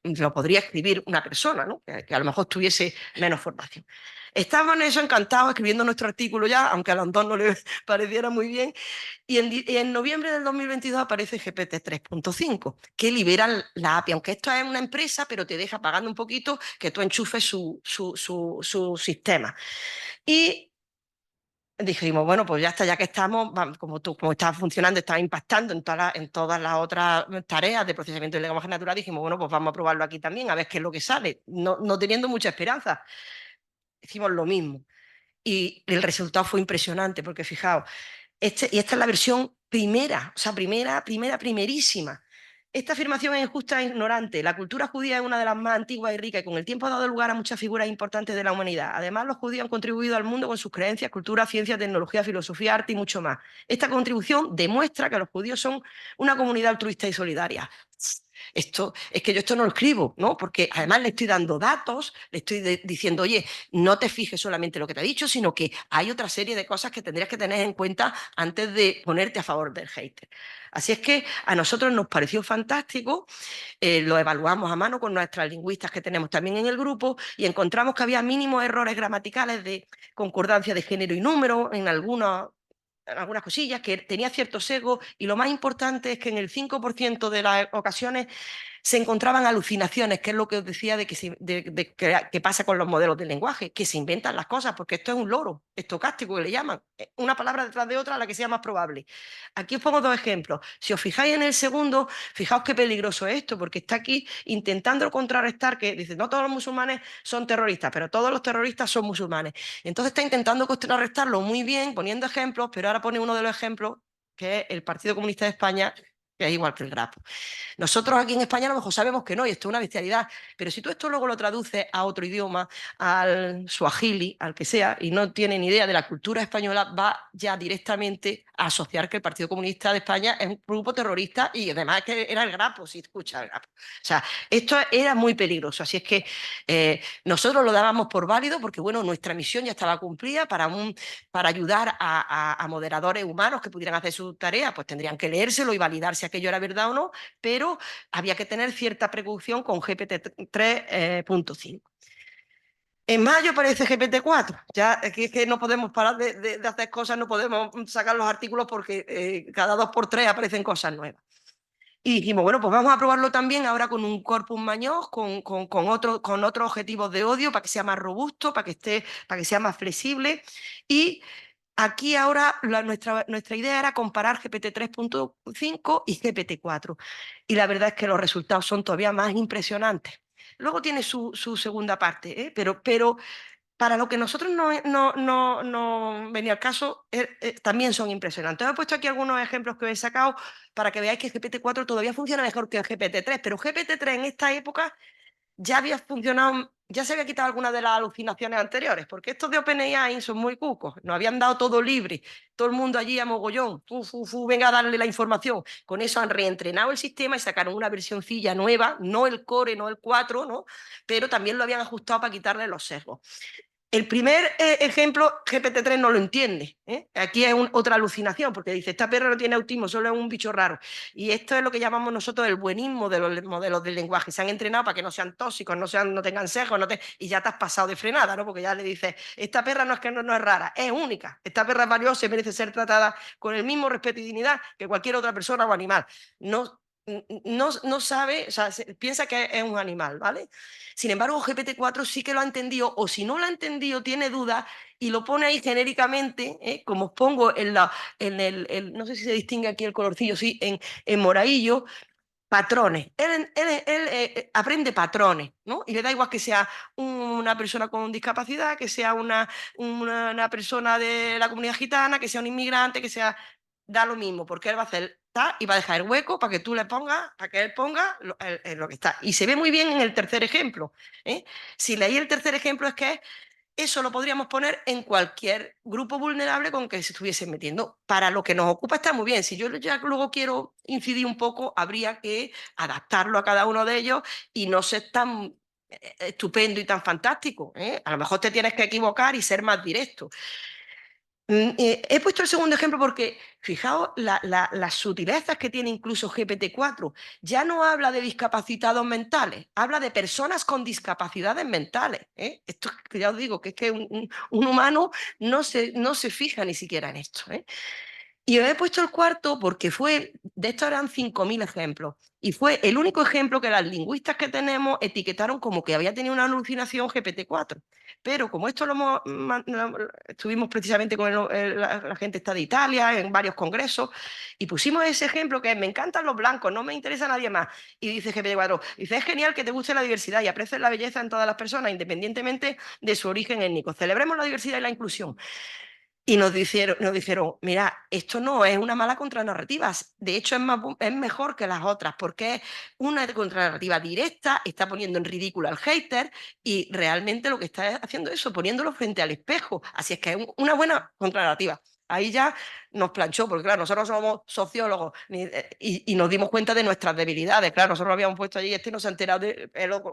lo podría escribir una persona, ¿no? que a lo mejor tuviese menos formación. Estábamos en eso encantados escribiendo nuestro artículo ya, aunque a los dos no le pareciera muy bien, y en noviembre del 2022 aparece GPT 3.5, que libera la API, aunque esto es una empresa, pero te deja pagando un poquito que tú enchufes su sistema. Y dijimos, bueno, pues ya está, ya que estamos, como estaba funcionando, estaba impactando en todas las otras tareas de procesamiento de lenguaje natural, dijimos, bueno, pues vamos a probarlo aquí también, a ver qué es lo que sale, no teniendo mucha esperanza. Hicimos lo mismo y el resultado fue impresionante, porque fijaos, esta es la versión primera, o sea, primerísima. Esta afirmación es injusta e ignorante. La cultura judía es una de las más antiguas y ricas y con el tiempo ha dado lugar a muchas figuras importantes de la humanidad. Además, los judíos han contribuido al mundo con sus creencias, cultura, ciencia, tecnología, filosofía, arte y mucho más. Esta contribución demuestra que los judíos son una comunidad altruista y solidaria. Esto es que yo esto no lo escribo, ¿no? Porque además le estoy dando datos, le estoy diciendo, oye, no te fijes solamente en lo que te he dicho, sino que hay otra serie de cosas que tendrías que tener en cuenta antes de ponerte a favor del hater. Así es que a nosotros nos pareció fantástico, lo evaluamos a mano con nuestras lingüistas que tenemos también en el grupo y encontramos que había mínimos errores gramaticales de concordancia de género y número en algunas cosillas, que tenía cierto sesgo, y lo más importante es que en el 5% de las ocasiones se encontraban alucinaciones, que es lo que os decía que pasa con los modelos de lenguaje, que se inventan las cosas, porque esto es un loro estocástico, que le llaman, una palabra detrás de otra, la que sea más probable. Aquí os pongo 2 ejemplos. Si os fijáis en el segundo, fijaos qué peligroso es esto, porque está aquí intentando contrarrestar, que dice, no todos los musulmanes son terroristas, pero todos los terroristas son musulmanes. Entonces está intentando contrarrestarlo muy bien, poniendo ejemplos, pero ahora pone uno de los ejemplos, que es el Partido Comunista de España, que es igual que el grapo. Nosotros aquí en España a lo mejor sabemos que no, y esto es una bestialidad, pero si tú esto luego lo traduces a otro idioma, al suajili, al que sea, y no tiene ni idea de la cultura española, va ya directamente a asociar que el Partido Comunista de España es un grupo terrorista y además que era el grapo, si escucha el grapo. O sea, esto era muy peligroso, así es que nosotros lo dábamos por válido porque, bueno, nuestra misión ya estaba cumplida para ayudar a moderadores humanos que pudieran hacer su tarea, pues tendrían que leérselo y validarse aquello era verdad o no, pero había que tener cierta precaución con GPT-3.5. En mayo aparece GPT-4, ya es que no podemos parar de hacer cosas, no podemos sacar los artículos porque cada 2 por 3 aparecen cosas nuevas. Y dijimos, bueno, pues vamos a probarlo también ahora con un corpus maños, con otros objetivos de odio para que sea más robusto, para que sea más flexible. Y aquí ahora nuestra idea era comparar GPT-3.5 y GPT-4. Y la verdad es que los resultados son todavía más impresionantes. Luego tiene su segunda parte, ¿eh? Pero para lo que nosotros no venía al caso, también son impresionantes. He puesto aquí algunos ejemplos que os he sacado para que veáis que GPT-4 todavía funciona mejor que el GPT-3, pero GPT-3 en esta época ya había funcionado, ya se había quitado algunas de las alucinaciones anteriores, porque estos de OpenAI son muy cucos, nos habían dado todo libre, todo el mundo allí a mogollón, venga a darle la información. Con eso han reentrenado el sistema y sacaron una versioncilla nueva, no el Core, no el 4, ¿no? Pero también lo habían ajustado para quitarle los sesgos. El primer ejemplo, GPT-3 no lo entiende. Aquí es otra alucinación, porque dice, esta perra no tiene autismo, solo es un bicho raro. Y esto es lo que llamamos nosotros el buenismo de los modelos del lenguaje. Se han entrenado para que no sean tóxicos, no tengan sesgos, y ya te has pasado de frenada, ¿no? Porque ya le dices, esta perra no es que no es rara, es única. Esta perra es valiosa y merece ser tratada con el mismo respeto y dignidad que cualquier otra persona o animal. No sabe, o sea, piensa que es un animal, ¿vale? Sin embargo, GPT-4 sí que lo ha entendido, o si no lo ha entendido, tiene dudas y lo pone ahí genéricamente, como os pongo no sé si se distingue aquí el colorcillo, sí, en moradillo, patrones. Él aprende patrones, ¿no? Y le da igual que sea una persona con discapacidad, que sea una persona de la comunidad gitana, que sea un inmigrante, que sea... Da lo mismo, porque él va a hacer y va a dejar el hueco para que tú le pongas, para que él ponga lo que está. Y se ve muy bien en el tercer ejemplo. Si leí el tercer ejemplo es que eso lo podríamos poner en cualquier grupo vulnerable con que se estuviesen metiendo. Para lo que nos ocupa está muy bien. Si yo ya luego quiero incidir un poco, habría que adaptarlo a cada uno de ellos y no ser tan estupendo y tan fantástico. A lo mejor te tienes que equivocar y ser más directo. He puesto el segundo ejemplo porque, fijaos, las sutilezas que tiene incluso GPT-4. Ya no habla de discapacitados mentales, habla de personas con discapacidades mentales. Esto que ya os digo, que es que un humano no se fija ni siquiera en esto. Y os he puesto el cuarto porque de estos eran 5.000 ejemplos, y fue el único ejemplo que las lingüistas que tenemos etiquetaron como que había tenido una alucinación GPT-4. Pero como esto estuvimos precisamente con la gente está de Italia, en varios congresos, y pusimos ese ejemplo que me encantan los blancos, no me interesa nadie más. Y dice GPT-4, dice, es genial que te guste la diversidad y aprecies la belleza en todas las personas, independientemente de su origen étnico. Celebremos la diversidad y la inclusión. Y nos dijeron, mira, esto no es una mala contranarrativa, de hecho es mejor que las otras, porque es una contranarrativa directa, está poniendo en ridículo al hater y realmente lo que está haciendo es eso, poniéndolo frente al espejo. Así es que es una buena contranarrativa. Ahí ya nos planchó, porque claro, nosotros somos sociólogos y nos dimos cuenta de nuestras debilidades. Claro, nosotros lo habíamos puesto allí, este no se ha enterado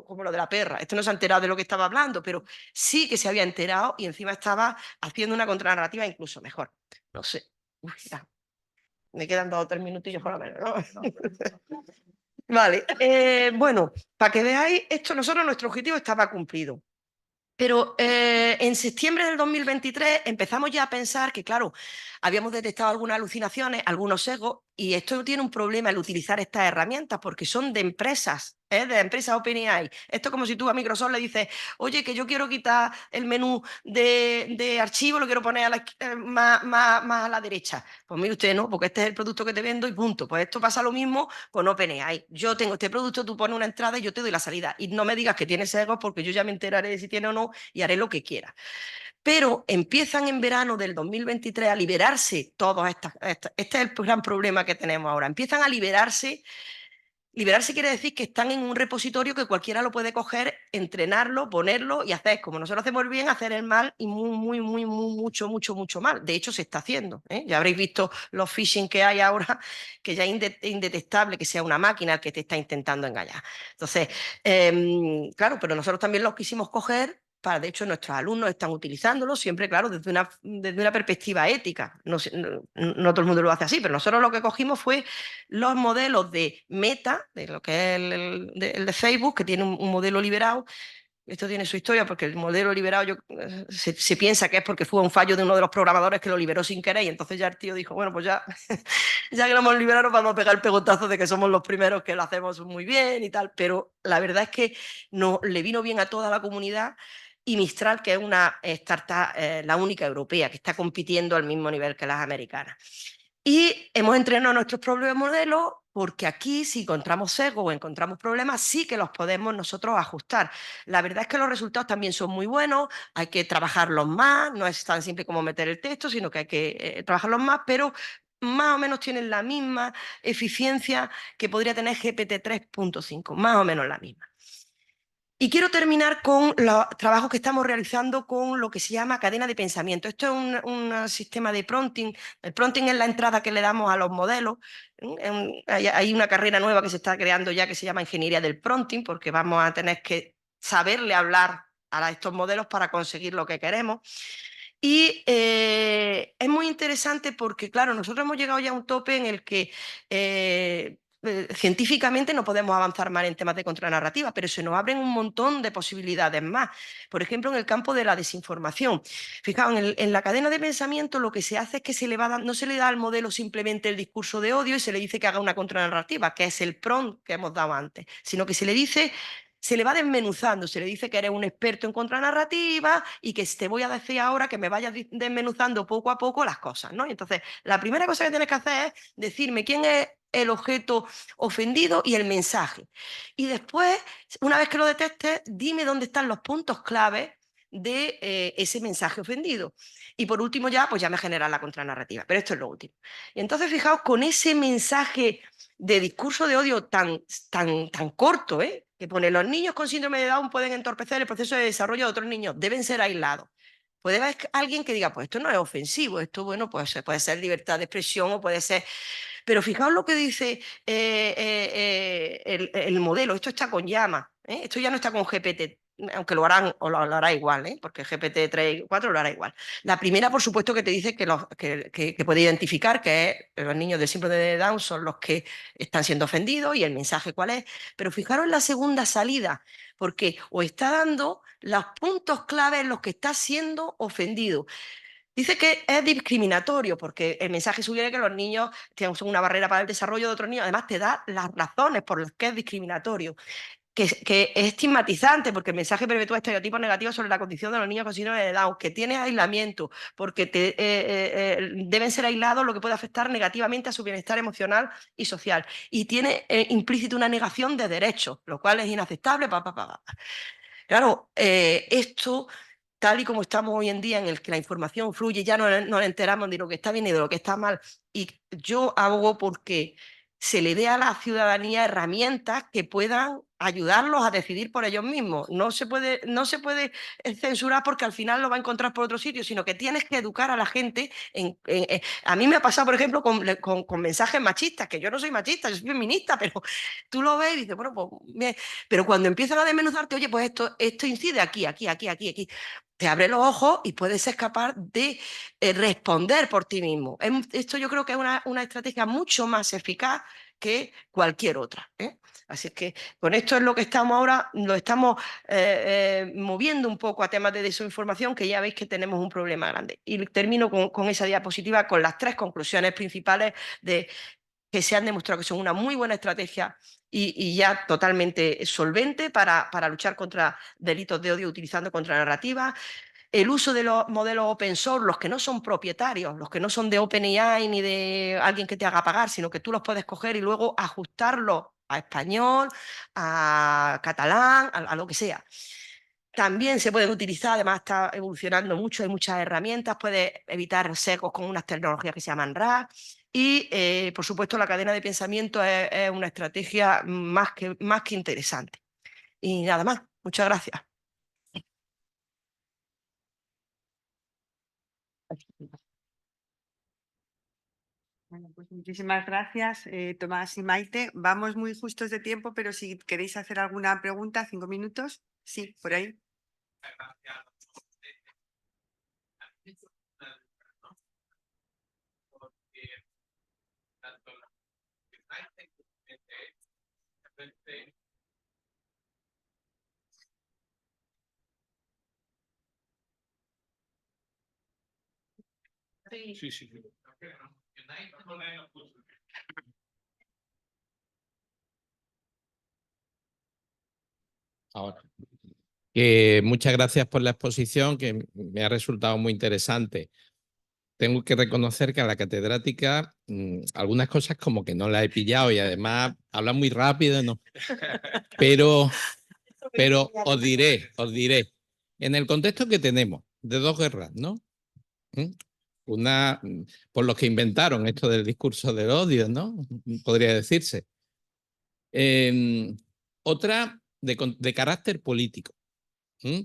como lo de la perra, este no se ha enterado de lo que estaba hablando, pero sí que se había enterado y encima estaba haciendo una contranarrativa incluso mejor. No sé. Uf, ya. Me quedan 2 o 3 minutillos por lo menos, ¿no? Vale, bueno, para que veáis, nuestro objetivo estaba cumplido. Pero en septiembre del 2023 empezamos ya a pensar que, claro, habíamos detectado algunas alucinaciones, algunos sesgos, y esto tiene un problema el utilizar estas herramientas porque son de empresas OpenAI. Esto es como si tú a Microsoft le dices, oye, que yo quiero quitar el menú de archivo, lo quiero poner más a la derecha. Pues mire usted, no, porque este es el producto que te vendo y punto. Pues esto pasa lo mismo con OpenAI. Yo tengo este producto, tú pones una entrada y yo te doy la salida. Y no me digas que tiene sesgos porque yo ya me enteraré de si tiene o no y haré lo que quiera. Pero empiezan en verano del 2023 a liberarse todas estas. Este es el gran problema que tenemos ahora. Empiezan a liberarse. Liberarse quiere decir que están en un repositorio que cualquiera lo puede coger, entrenarlo, ponerlo y hacer, como nosotros hacemos el bien, hacer el mal y mucho mal. De hecho, se está haciendo. Ya habréis visto los phishing que hay ahora, que ya es indetectable que sea una máquina que te está intentando engañar. Entonces, claro, pero nosotros también los quisimos coger de hecho, nuestros alumnos están utilizándolo siempre, claro, desde una perspectiva ética. No todo el mundo lo hace así, pero nosotros lo que cogimos fue los modelos de Meta, de lo que es el de Facebook, que tiene un modelo liberado. Esto tiene su historia porque el modelo liberado se piensa que es porque fue un fallo de uno de los programadores que lo liberó sin querer, y entonces ya el tío dijo, bueno, pues ya, ya que lo hemos liberado vamos a pegar el pegotazo de que somos los primeros que lo hacemos muy bien y tal, pero la verdad es que le vino bien a toda la comunidad. Y Mistral, que es una startup, la única europea, que está compitiendo al mismo nivel que las americanas. Y hemos entrenado nuestros propios modelos porque aquí, si encontramos sesgos o encontramos problemas, sí que los podemos nosotros ajustar. La verdad es que los resultados también son muy buenos, hay que trabajarlos más, no es tan simple como meter el texto, sino que hay que trabajarlos más, pero más o menos tienen la misma eficiencia que podría tener GPT 3.5, más o menos la misma. Y quiero terminar con los trabajos que estamos realizando con lo que se llama cadena de pensamiento. Esto es un sistema de prompting. El prompting es la entrada que le damos a los modelos. Hay una carrera nueva que se está creando ya que se llama ingeniería del prompting, porque vamos a tener que saberle hablar a estos modelos para conseguir lo que queremos. Y es muy interesante porque, claro, nosotros hemos llegado ya a un tope en el que científicamente no podemos avanzar más en temas de contranarrativa, pero se nos abren un montón de posibilidades más. Por ejemplo, en el campo de la desinformación. Fijaos, en la cadena de pensamiento lo que se hace es que no se le da al modelo simplemente el discurso de odio y se le dice que haga una contranarrativa, que es el prompt que hemos dado antes, sino que se le va desmenuzando, se le dice que eres un experto en contranarrativa y que te voy a decir ahora que me vayas desmenuzando poco a poco las cosas, ¿no? Y entonces, la primera cosa que tienes que hacer es decirme quién es el objeto ofendido y el mensaje. Y después, una vez que lo detectes, dime dónde están los puntos clave de ese mensaje ofendido. Y por último pues ya me genera la contranarrativa, pero esto es lo último. Y entonces, fijaos, con ese mensaje de discurso de odio tan corto, que pone: los niños con síndrome de Down pueden entorpecer el proceso de desarrollo de otros niños, deben ser aislados. Puede haber alguien que diga, pues esto no es ofensivo, esto, bueno, pues puede ser libertad de expresión o puede ser... Pero fijaos lo que dice el modelo, esto está con llama, esto ya no está con GPT, aunque lo harán o lo hará igual, porque GPT 3 y 4 lo hará igual. La primera, por supuesto, que te dice que puede identificar que los niños de síndrome de Down son los que están siendo ofendidos y el mensaje cuál es. Pero fijaros en la segunda salida, porque os está dando los puntos clave en los que está siendo ofendido. Dice que es discriminatorio porque el mensaje sugiere que los niños son una barrera para el desarrollo de otros niños. Además, te da las razones por las que es discriminatorio. Que es estigmatizante porque el mensaje perpetúa estereotipos negativos sobre la condición de los niños con síndrome de Down, que tiene aislamiento, porque deben ser aislados, lo que puede afectar negativamente a su bienestar emocional y social. Y tiene implícito una negación de derechos, lo cual es inaceptable. Claro, esto, tal y como estamos hoy en día, en el que la información fluye, ya no nos enteramos de lo que está bien y de lo que está mal. Y yo abogo porque se le dé a la ciudadanía herramientas que puedan ayudarlos a decidir por ellos mismos. No se puede censurar porque al final lo va a encontrar por otro sitio, sino que tienes que educar a la gente. A mí me ha pasado, por ejemplo, con mensajes machistas, que yo no soy machista, yo soy feminista, pero tú lo ves y dices, bueno, pues bien. Pero cuando empiezan a desmenuzarte, oye, pues esto incide aquí, te abre los ojos y puedes ser capaz de responder por ti mismo. Esto yo creo que es una estrategia mucho más eficaz que cualquier otra. Así que con esto es lo que estamos ahora, lo estamos moviendo un poco a temas de desinformación, que ya veis que tenemos un problema grande. Y termino con esa diapositiva con las 3 conclusiones principales que se han demostrado que son una muy buena estrategia y ya totalmente solvente para luchar contra delitos de odio utilizando contranarrativas. El uso de los modelos open source, los que no son propietarios, los que no son de OpenAI ni de alguien que te haga pagar, sino que tú los puedes coger y luego ajustarlos a español, a catalán, a lo que sea. También se pueden utilizar, además está evolucionando mucho, hay muchas herramientas, puedes evitar sesgos con unas tecnologías que se llaman RAG y, por supuesto, la cadena de pensamiento es una estrategia más que interesante. Y nada más, muchas gracias. Bueno, pues muchísimas gracias, Tomás y Maite. Vamos muy justos de tiempo, pero si queréis hacer alguna pregunta, 5 minutos. Sí, por ahí. Sí, sí. Ahora. Muchas gracias por la exposición, que me ha resultado muy interesante. Tengo que reconocer que a la catedrática algunas cosas como que no la he pillado y además habla muy rápido, ¿no? Pero os diré, en el contexto que tenemos de dos guerras, ¿no? Una, por los que inventaron esto del discurso del odio, ¿no? Podría decirse. Otra de carácter político,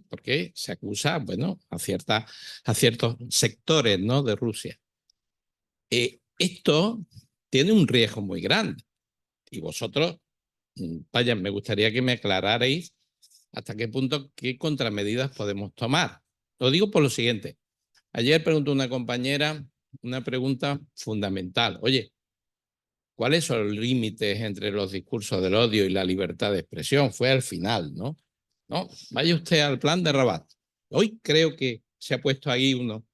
porque se acusa, bueno, a ciertos sectores, ¿no?, de Rusia. Esto tiene un riesgo muy grande y vosotros, vaya, me gustaría que me aclararais hasta qué punto, qué contramedidas podemos tomar. Lo digo por lo siguiente. Ayer preguntó una compañera una pregunta fundamental. Oye, ¿cuáles son los límites entre los discursos del odio y la libertad de expresión? Fue al final, ¿no? No, vaya usted al plan de Rabat. Hoy creo que se ha puesto ahí uno.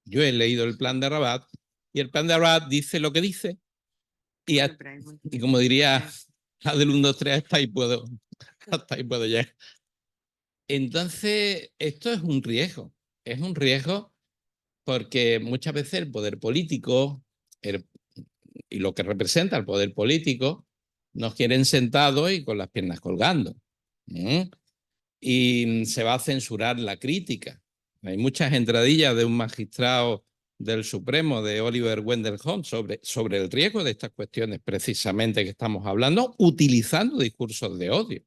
Yo he leído el plan de Rabat y el plan de Rabat dice lo que dice y como diría la del 1, 2, 3, hasta ahí puedo llegar. Entonces, esto es un riesgo. Es un riesgo porque muchas veces el poder político y lo que representa el poder político nos quieren sentados y con las piernas colgando. Y se va a censurar la crítica. Hay muchas entradillas de un magistrado del Supremo, de Oliver Wendell Holmes, sobre el riesgo de estas cuestiones precisamente que estamos hablando, utilizando discursos de odio.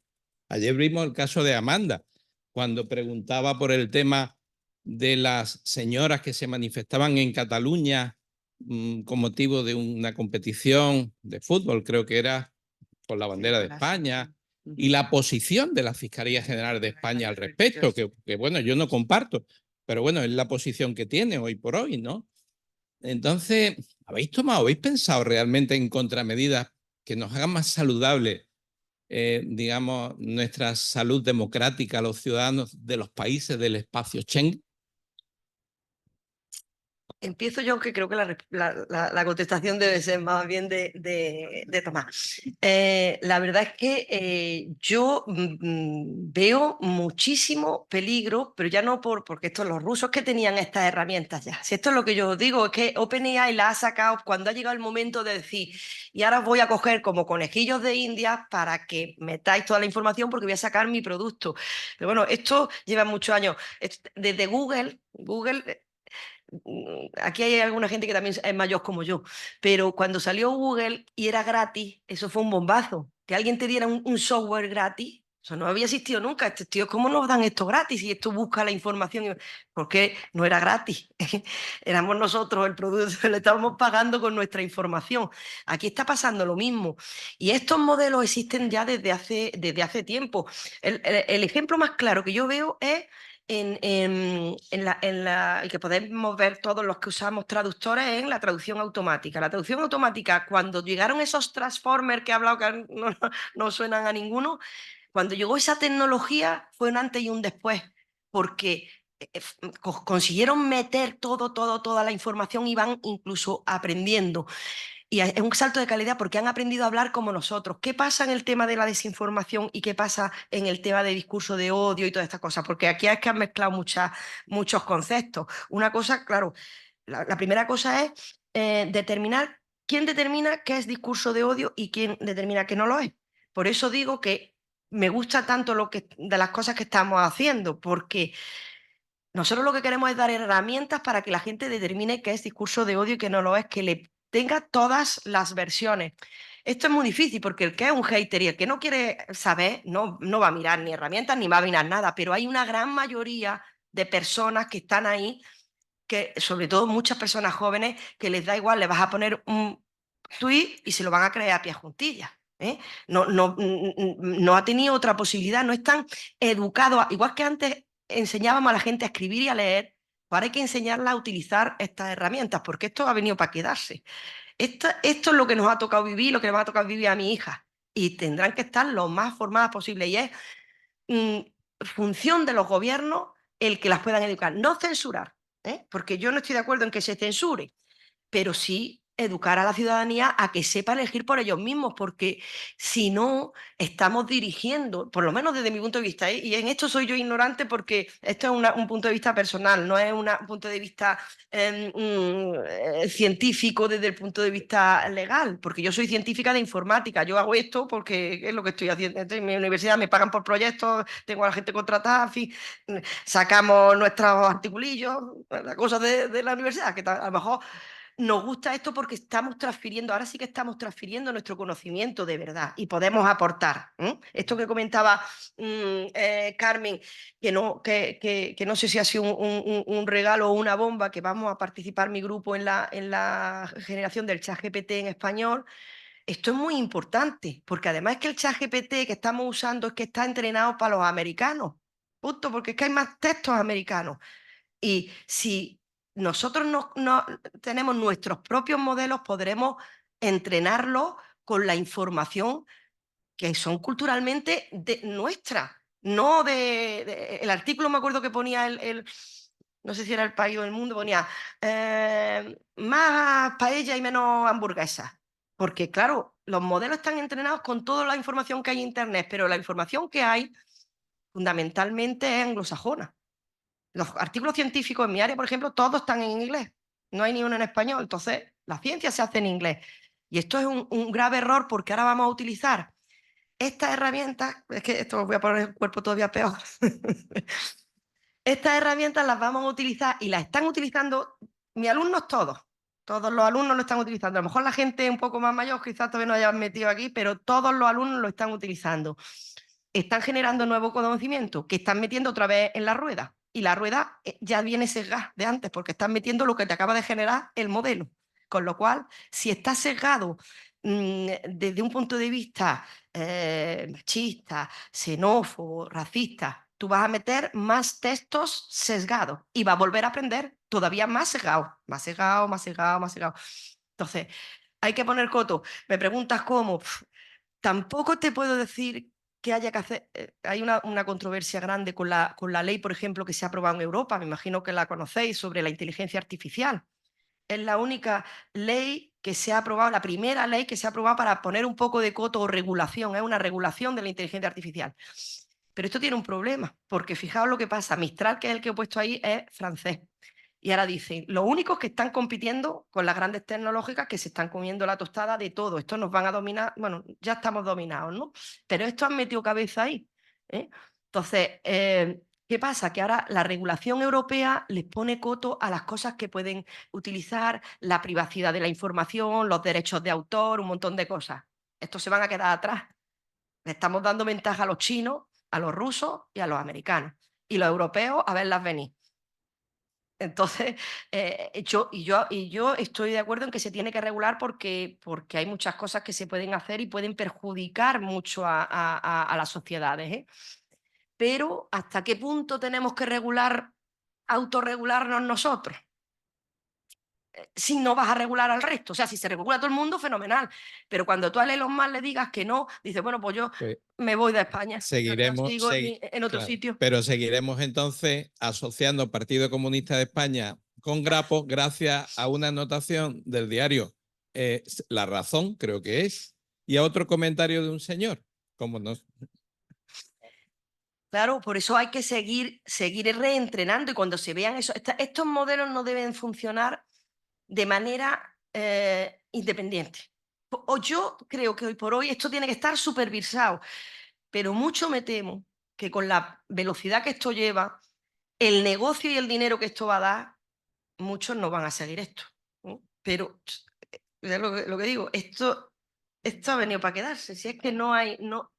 Ayer vimos el caso de Amanda, cuando preguntaba por el tema de las señoras que se manifestaban en Cataluña con motivo de una competición de fútbol, creo que era con la bandera de España, y la posición de la Fiscalía General de España al respecto, que bueno, yo no comparto, pero bueno, es la posición que tiene hoy por hoy, ¿no? Entonces, ¿habéis pensado realmente en contramedidas que nos hagan más saludable, digamos, nuestra salud democrática a los ciudadanos de los países del espacio Schengen? Empiezo yo, que creo que la contestación debe ser más bien de Tomás. La verdad es que yo veo muchísimo peligro, pero ya no porque estos los rusos que tenían estas herramientas ya. Si esto es lo que yo os digo, es que OpenAI la ha sacado cuando ha llegado el momento de decir, y ahora os voy a coger como conejillos de India para que metáis toda la información porque voy a sacar mi producto. Pero bueno, esto lleva muchos años. Desde Google aquí hay alguna gente que también es mayor como yo, pero cuando salió Google y era gratis, eso fue un bombazo. Que alguien te diera un software gratis, eso no había existido nunca. Estos tíos, ¿cómo nos dan esto gratis? Y esto busca la información. Porque no era gratis. Éramos nosotros el producto, le estábamos pagando con nuestra información. Aquí está pasando lo mismo. Y estos modelos existen ya desde hace tiempo. El ejemplo más claro que yo veo es el que podemos ver todos los que usamos traductores en la traducción automática. La traducción automática, cuando llegaron esos transformers que he hablado que no suenan a ninguno, cuando llegó esa tecnología fue un antes y un después, porque consiguieron meter toda la información y van incluso aprendiendo. Y es un salto de calidad porque han aprendido a hablar como nosotros. ¿Qué pasa en el tema de la desinformación y qué pasa en el tema de discurso de odio y todas estas cosas? Porque aquí es que han mezclado muchos conceptos. Una cosa, claro, la primera cosa es determinar quién determina qué es discurso de odio y quién determina que no lo es. Por eso digo que me gusta tanto de las cosas que estamos haciendo, porque nosotros lo que queremos es dar herramientas para que la gente determine qué es discurso de odio y qué no lo es, que le tenga todas las versiones. Esto es muy difícil porque el que es un hater y el que no quiere saber no va a mirar ni herramientas ni va a mirar nada, pero hay una gran mayoría de personas que están ahí, que sobre todo muchas personas jóvenes, que les da igual, le vas a poner un tuit y se lo van a creer a pie juntillas. No ha tenido otra posibilidad, no están educados, igual que antes enseñábamos a la gente a escribir y a leer, pues ahora hay que enseñarla a utilizar estas herramientas, porque esto ha venido para quedarse. Esto es lo que nos ha tocado vivir, lo que le va a tocar vivir a mi hija. Y tendrán que estar lo más formadas posible. Y es función de los gobiernos el que las puedan educar. No censurar, porque yo no estoy de acuerdo en que se censure, pero sí educar a la ciudadanía a que sepa elegir por ellos mismos, porque si no, estamos dirigiendo, por lo menos desde mi punto de vista, y en esto soy yo ignorante porque esto es un punto de vista personal, no es un punto de vista científico desde el punto de vista legal, porque yo soy científica de informática, yo hago esto porque es lo que estoy haciendo. En mi universidad me pagan por proyectos, tengo a la gente contratada, en fin, sacamos nuestros articulillos, las cosas de la universidad, que a lo mejor nos gusta esto porque estamos transfiriendo, ahora sí que estamos transfiriendo nuestro conocimiento de verdad y podemos aportar. Esto que comentaba Carmen, que no sé si ha sido un regalo o una bomba, que vamos a participar mi grupo en la generación del ChatGPT en español. Esto es muy importante, porque además es que el ChatGPT que estamos usando es que está entrenado para los americanos, punto, porque es que hay más textos americanos. Y si nosotros no tenemos nuestros propios modelos, podremos entrenarlos con la información que son culturalmente nuestra, no el artículo, me acuerdo que ponía no sé si era El País o El Mundo, ponía más paella y menos hamburguesas. Porque claro, los modelos están entrenados con toda la información que hay en Internet, pero la información que hay fundamentalmente es anglosajona. Los artículos científicos en mi área, por ejemplo, todos están en inglés. No hay ni uno en español. Entonces, la ciencia se hace en inglés. Y esto es un grave error, porque ahora vamos a utilizar estas herramientas. Es que esto voy a poner el cuerpo todavía peor. Estas herramientas las vamos a utilizar y las están utilizando mis alumnos todos. Todos los alumnos lo están utilizando. A lo mejor la gente un poco más mayor quizás todavía no hayan metido aquí, pero todos los alumnos lo están utilizando. Están generando nuevo conocimiento que están metiendo otra vez en la rueda. Y la rueda ya viene sesgada de antes, porque están metiendo lo que te acaba de generar el modelo. Con lo cual, si está sesgado desde un punto de vista machista, xenófobo, racista, tú vas a meter más textos sesgados y vas a volver a aprender todavía más sesgado, más sesgado, más sesgado, más sesgado. Entonces, hay que poner coto. Me preguntas cómo. Tampoco te puedo decir que haya que hacer. Hay una controversia grande con la ley, por ejemplo, que se ha aprobado en Europa, me imagino que la conocéis, sobre la inteligencia artificial. Es la única ley que se ha aprobado, la primera ley que se ha aprobado para poner un poco de coto o regulación, es una regulación de la inteligencia artificial. Pero esto tiene un problema, porque fijaos lo que pasa, Mistral, que es el que he puesto ahí, es francés. Y ahora dicen, los únicos que están compitiendo con las grandes tecnológicas, que se están comiendo la tostada de todo, estos nos van a dominar, bueno, ya estamos dominados, ¿no? Pero estos han metido cabeza ahí. Entonces, ¿qué pasa? Que ahora la regulación europea les pone coto a las cosas que pueden utilizar, la privacidad de la información, los derechos de autor, un montón de cosas. Estos se van a quedar atrás. Le estamos dando ventaja a los chinos, a los rusos y a los americanos. Y los europeos a verlas venir. Entonces, yo estoy de acuerdo en que se tiene que regular porque hay muchas cosas que se pueden hacer y pueden perjudicar mucho a las sociedades. Pero ¿hasta qué punto tenemos que autorregularnos nosotros? Si no vas a regular al resto. O sea, si se regula a todo el mundo, fenomenal. Pero cuando tú a Elon Musk le digas que no, dices, bueno, pues yo me voy de España. Seguiremos sigo en otro sitio. Pero seguiremos entonces asociando Partido Comunista de España con Grapo gracias a una anotación del diario La Razón, creo que es, y a otro comentario de un señor. ¿Cómo no? Claro, por eso hay que seguir reentrenando, y cuando se vean eso, estos modelos no deben funcionar de manera independiente. O yo creo que hoy por hoy esto tiene que estar supervisado, pero mucho me temo que con la velocidad que esto lleva, el negocio y el dinero que esto va a dar, muchos no van a seguir esto. Pero es lo que digo, esto ha venido para quedarse. Si es que no hay, no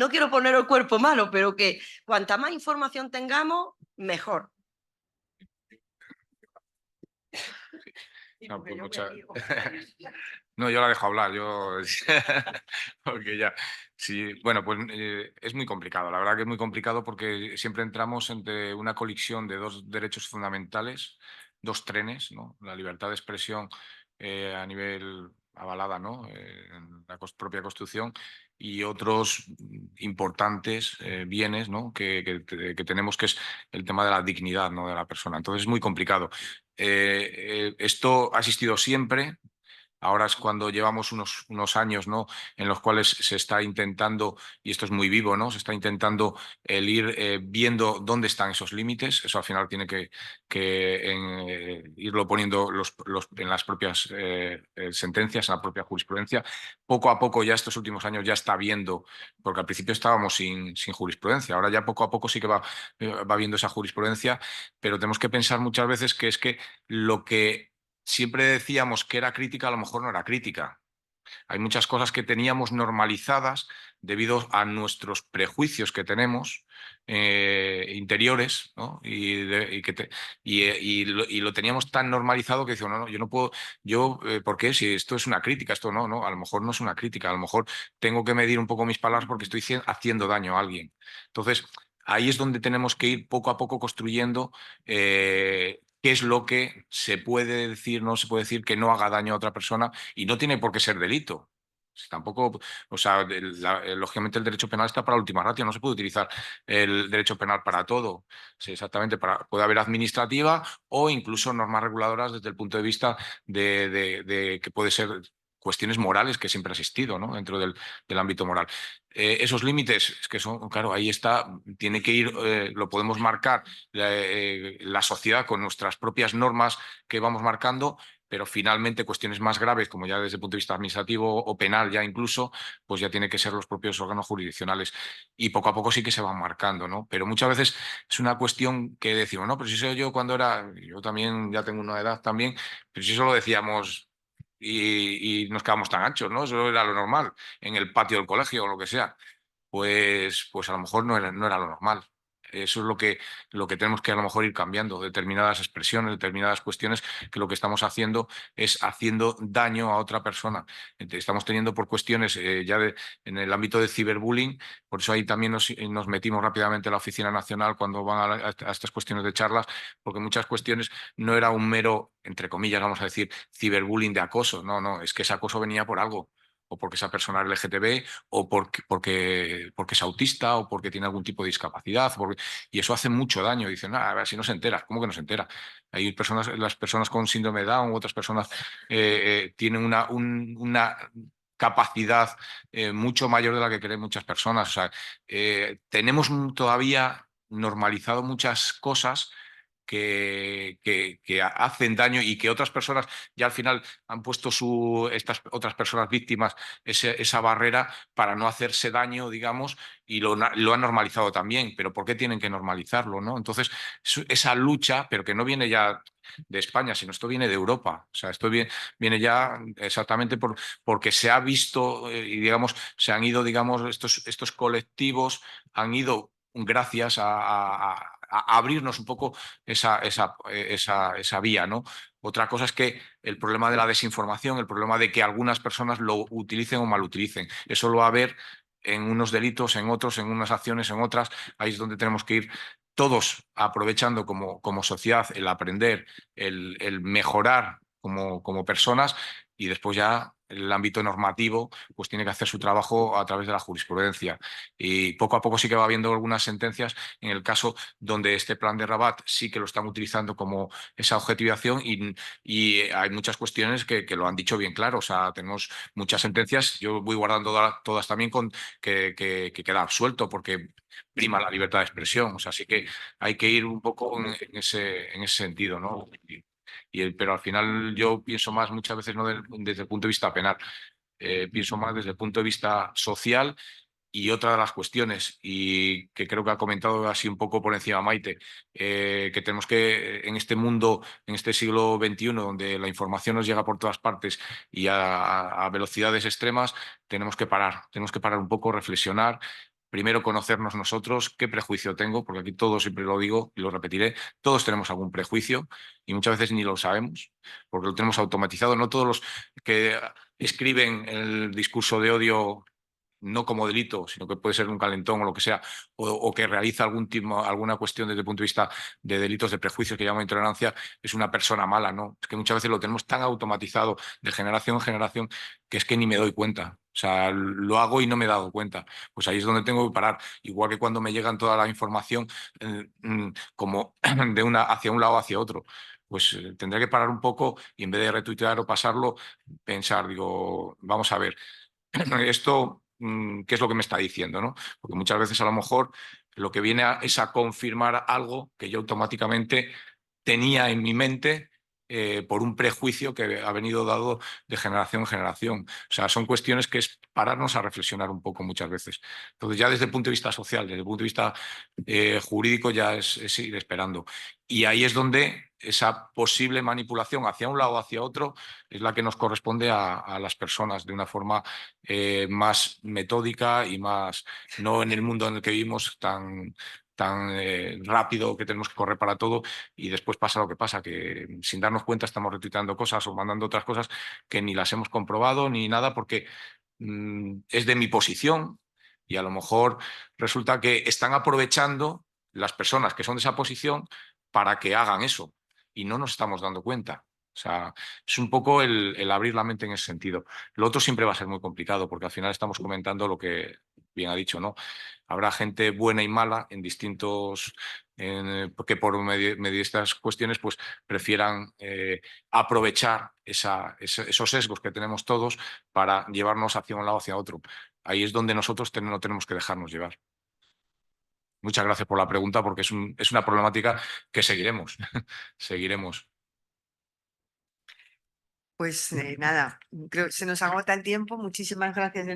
quiero poner el cuerpo malo, pero que cuanta más información tengamos, mejor. No, pues No, yo la dejo hablar, yo porque ya sí, bueno, pues es muy complicado, la verdad que es muy complicado porque siempre entramos entre una colisión de dos derechos fundamentales, dos trenes, ¿no? La libertad de expresión a nivel avalada, ¿no? En la propia Constitución y otros importantes bienes, ¿no? Que tenemos, que es el tema de la dignidad, ¿no? De la persona. Entonces es muy complicado. Esto ha existido siempre. Ahora es cuando llevamos unos años, ¿no? En los cuales se está intentando, y esto es muy vivo, ¿no? Se está intentando el ir viendo dónde están esos límites. Eso al final tiene que irlo poniendo en las propias sentencias, en la propia jurisprudencia. Poco a poco, ya estos últimos años ya está viendo, porque al principio estábamos sin jurisprudencia. Ahora ya poco a poco sí que va viendo esa jurisprudencia, pero tenemos que pensar muchas veces que es que lo que siempre decíamos que era crítica, a lo mejor no era crítica. Hay muchas cosas que teníamos normalizadas debido a nuestros prejuicios que tenemos interiores, ¿no? Y lo teníamos tan normalizado que decimos, no, no, yo no puedo, ¿por qué? Si esto es una crítica, esto no, no, a lo mejor no es una crítica, a lo mejor tengo que medir un poco mis palabras porque estoy haciendo daño a alguien. Entonces, ahí es donde tenemos que ir poco a poco construyendo qué es lo que se puede decir, no se puede decir que no haga daño a otra persona y no tiene por qué ser delito. Tampoco, o sea, lógicamente el derecho penal está para la última ratio, no se puede utilizar el derecho penal para todo. Sí, exactamente, puede haber administrativa o incluso normas reguladoras desde el punto de vista de que puede ser cuestiones morales que siempre ha existido, ¿no? Dentro del ámbito moral. Esos límites, es que son, claro, ahí está, tiene que ir, lo podemos marcar la sociedad con nuestras propias normas que vamos marcando, pero finalmente cuestiones más graves, como ya desde el punto de vista administrativo o penal ya incluso, pues ya tiene que ser los propios órganos jurisdiccionales. Y poco a poco sí que se van marcando, ¿no? Pero muchas veces es una cuestión que decimos, no, pero si soy yo cuando era, yo también ya tengo una edad también, pero si eso lo decíamos y nos quedamos tan anchos, ¿no? Eso era lo normal, en el patio del colegio o lo que sea. Pues a lo mejor no era lo normal. Eso es lo que tenemos que a lo mejor ir cambiando, determinadas expresiones, determinadas cuestiones, que lo que estamos haciendo es haciendo daño a otra persona. Estamos teniendo por cuestiones en el ámbito de ciberbullying, por eso ahí también nos metimos rápidamente a la Oficina Nacional cuando van a estas cuestiones de charlas, porque muchas cuestiones no era un mero, entre comillas, vamos a decir, ciberbullying de acoso. No, no, es que ese acoso venía por algo, o porque esa persona es LGTB, o porque es autista, o porque tiene algún tipo de discapacidad, y eso hace mucho daño. Dicen, a ver si no se entera. ¿Cómo que no se entera? Hay personas, las personas con síndrome de Down u otras personas tienen una capacidad mucho mayor de la que creen muchas personas. O sea, tenemos todavía normalizado muchas cosas que hacen daño y que otras personas ya al final han puesto estas otras personas víctimas esa barrera para no hacerse daño, digamos, y lo han normalizado también. Pero ¿por qué tienen que normalizarlo, no? Entonces, esa lucha, pero que no viene ya de España, sino esto viene de Europa. O sea, esto viene ya exactamente porque se ha visto y, digamos, se han ido, digamos, estos colectivos han ido gracias a abrirnos un poco esa vía, ¿no? Otra cosa es que el problema de la desinformación, el problema de que algunas personas lo utilicen o malutilicen, eso lo va a haber en unos delitos, en otros, en unas acciones, en otras. Ahí es donde tenemos que ir todos aprovechando como sociedad el aprender, el mejorar como personas, y después ya el ámbito normativo pues tiene que hacer su trabajo a través de la jurisprudencia. Y poco a poco sí que va habiendo algunas sentencias en el caso donde este plan de Rabat sí que lo están utilizando como esa objetivación, y hay muchas cuestiones que lo han dicho bien claro. O sea, tenemos muchas sentencias, yo voy guardando todas también con que queda absuelto porque prima la libertad de expresión. O sea, sí que hay que ir un poco en ese sentido, ¿no? Pero al final yo pienso más muchas veces no desde el punto de vista penal, pienso más desde el punto de vista social. Y otra de las cuestiones, y que creo que ha comentado así un poco por encima Maite, que tenemos que, en este mundo, en este siglo XXI, donde la información nos llega por todas partes y a velocidades extremas, tenemos que parar un poco, reflexionar primero conocernos nosotros, qué prejuicio tengo, porque aquí todos, siempre lo digo y lo repetiré, todos tenemos algún prejuicio y muchas veces ni lo sabemos, porque lo tenemos automatizado. No todos los que escriben el discurso de odio no como delito, sino que puede ser un calentón o lo que sea, o que realiza alguna cuestión desde el punto de vista de delitos de prejuicios que llama intolerancia, es una persona mala, ¿no? Es que muchas veces lo tenemos tan automatizado de generación en generación que es que ni me doy cuenta. O sea, lo hago y no me he dado cuenta. Pues ahí es donde tengo que parar. Igual que cuando me llegan toda la información como hacia un lado o hacia otro. Pues tendré que parar un poco y en vez de retuitear o pasarlo, pensar, digo, vamos a ver, esto, ¿qué es lo que me está diciendo? ¿No? Porque muchas veces a lo mejor lo que viene es a confirmar algo que yo automáticamente tenía en mi mente por un prejuicio que ha venido dado de generación en generación. O sea, son cuestiones que es pararnos a reflexionar un poco muchas veces. Entonces, ya desde el punto de vista social, desde el punto de vista jurídico, ya es ir esperando. Y ahí es donde esa posible manipulación hacia un lado o hacia otro es la que nos corresponde a las personas de una forma más metódica y más, no en el mundo en el que vivimos tan rápido que tenemos que correr para todo y después pasa lo que pasa, que sin darnos cuenta estamos retuiteando cosas o mandando otras cosas que ni las hemos comprobado ni nada porque es de mi posición y a lo mejor resulta que están aprovechando las personas que son de esa posición para que hagan eso y no nos estamos dando cuenta. O sea, es un poco el abrir la mente en ese sentido. Lo otro siempre va a ser muy complicado porque al final estamos comentando lo que bien ha dicho, ¿no? Habrá gente buena y mala en distintos, que por medio de estas cuestiones pues prefieran aprovechar esos sesgos que tenemos todos para llevarnos hacia un lado o hacia otro. Ahí es donde nosotros no tenemos que dejarnos llevar. Muchas gracias por la pregunta porque es una problemática que seguiremos. Seguiremos. Pues nada, creo que se nos agota el tiempo. Muchísimas gracias.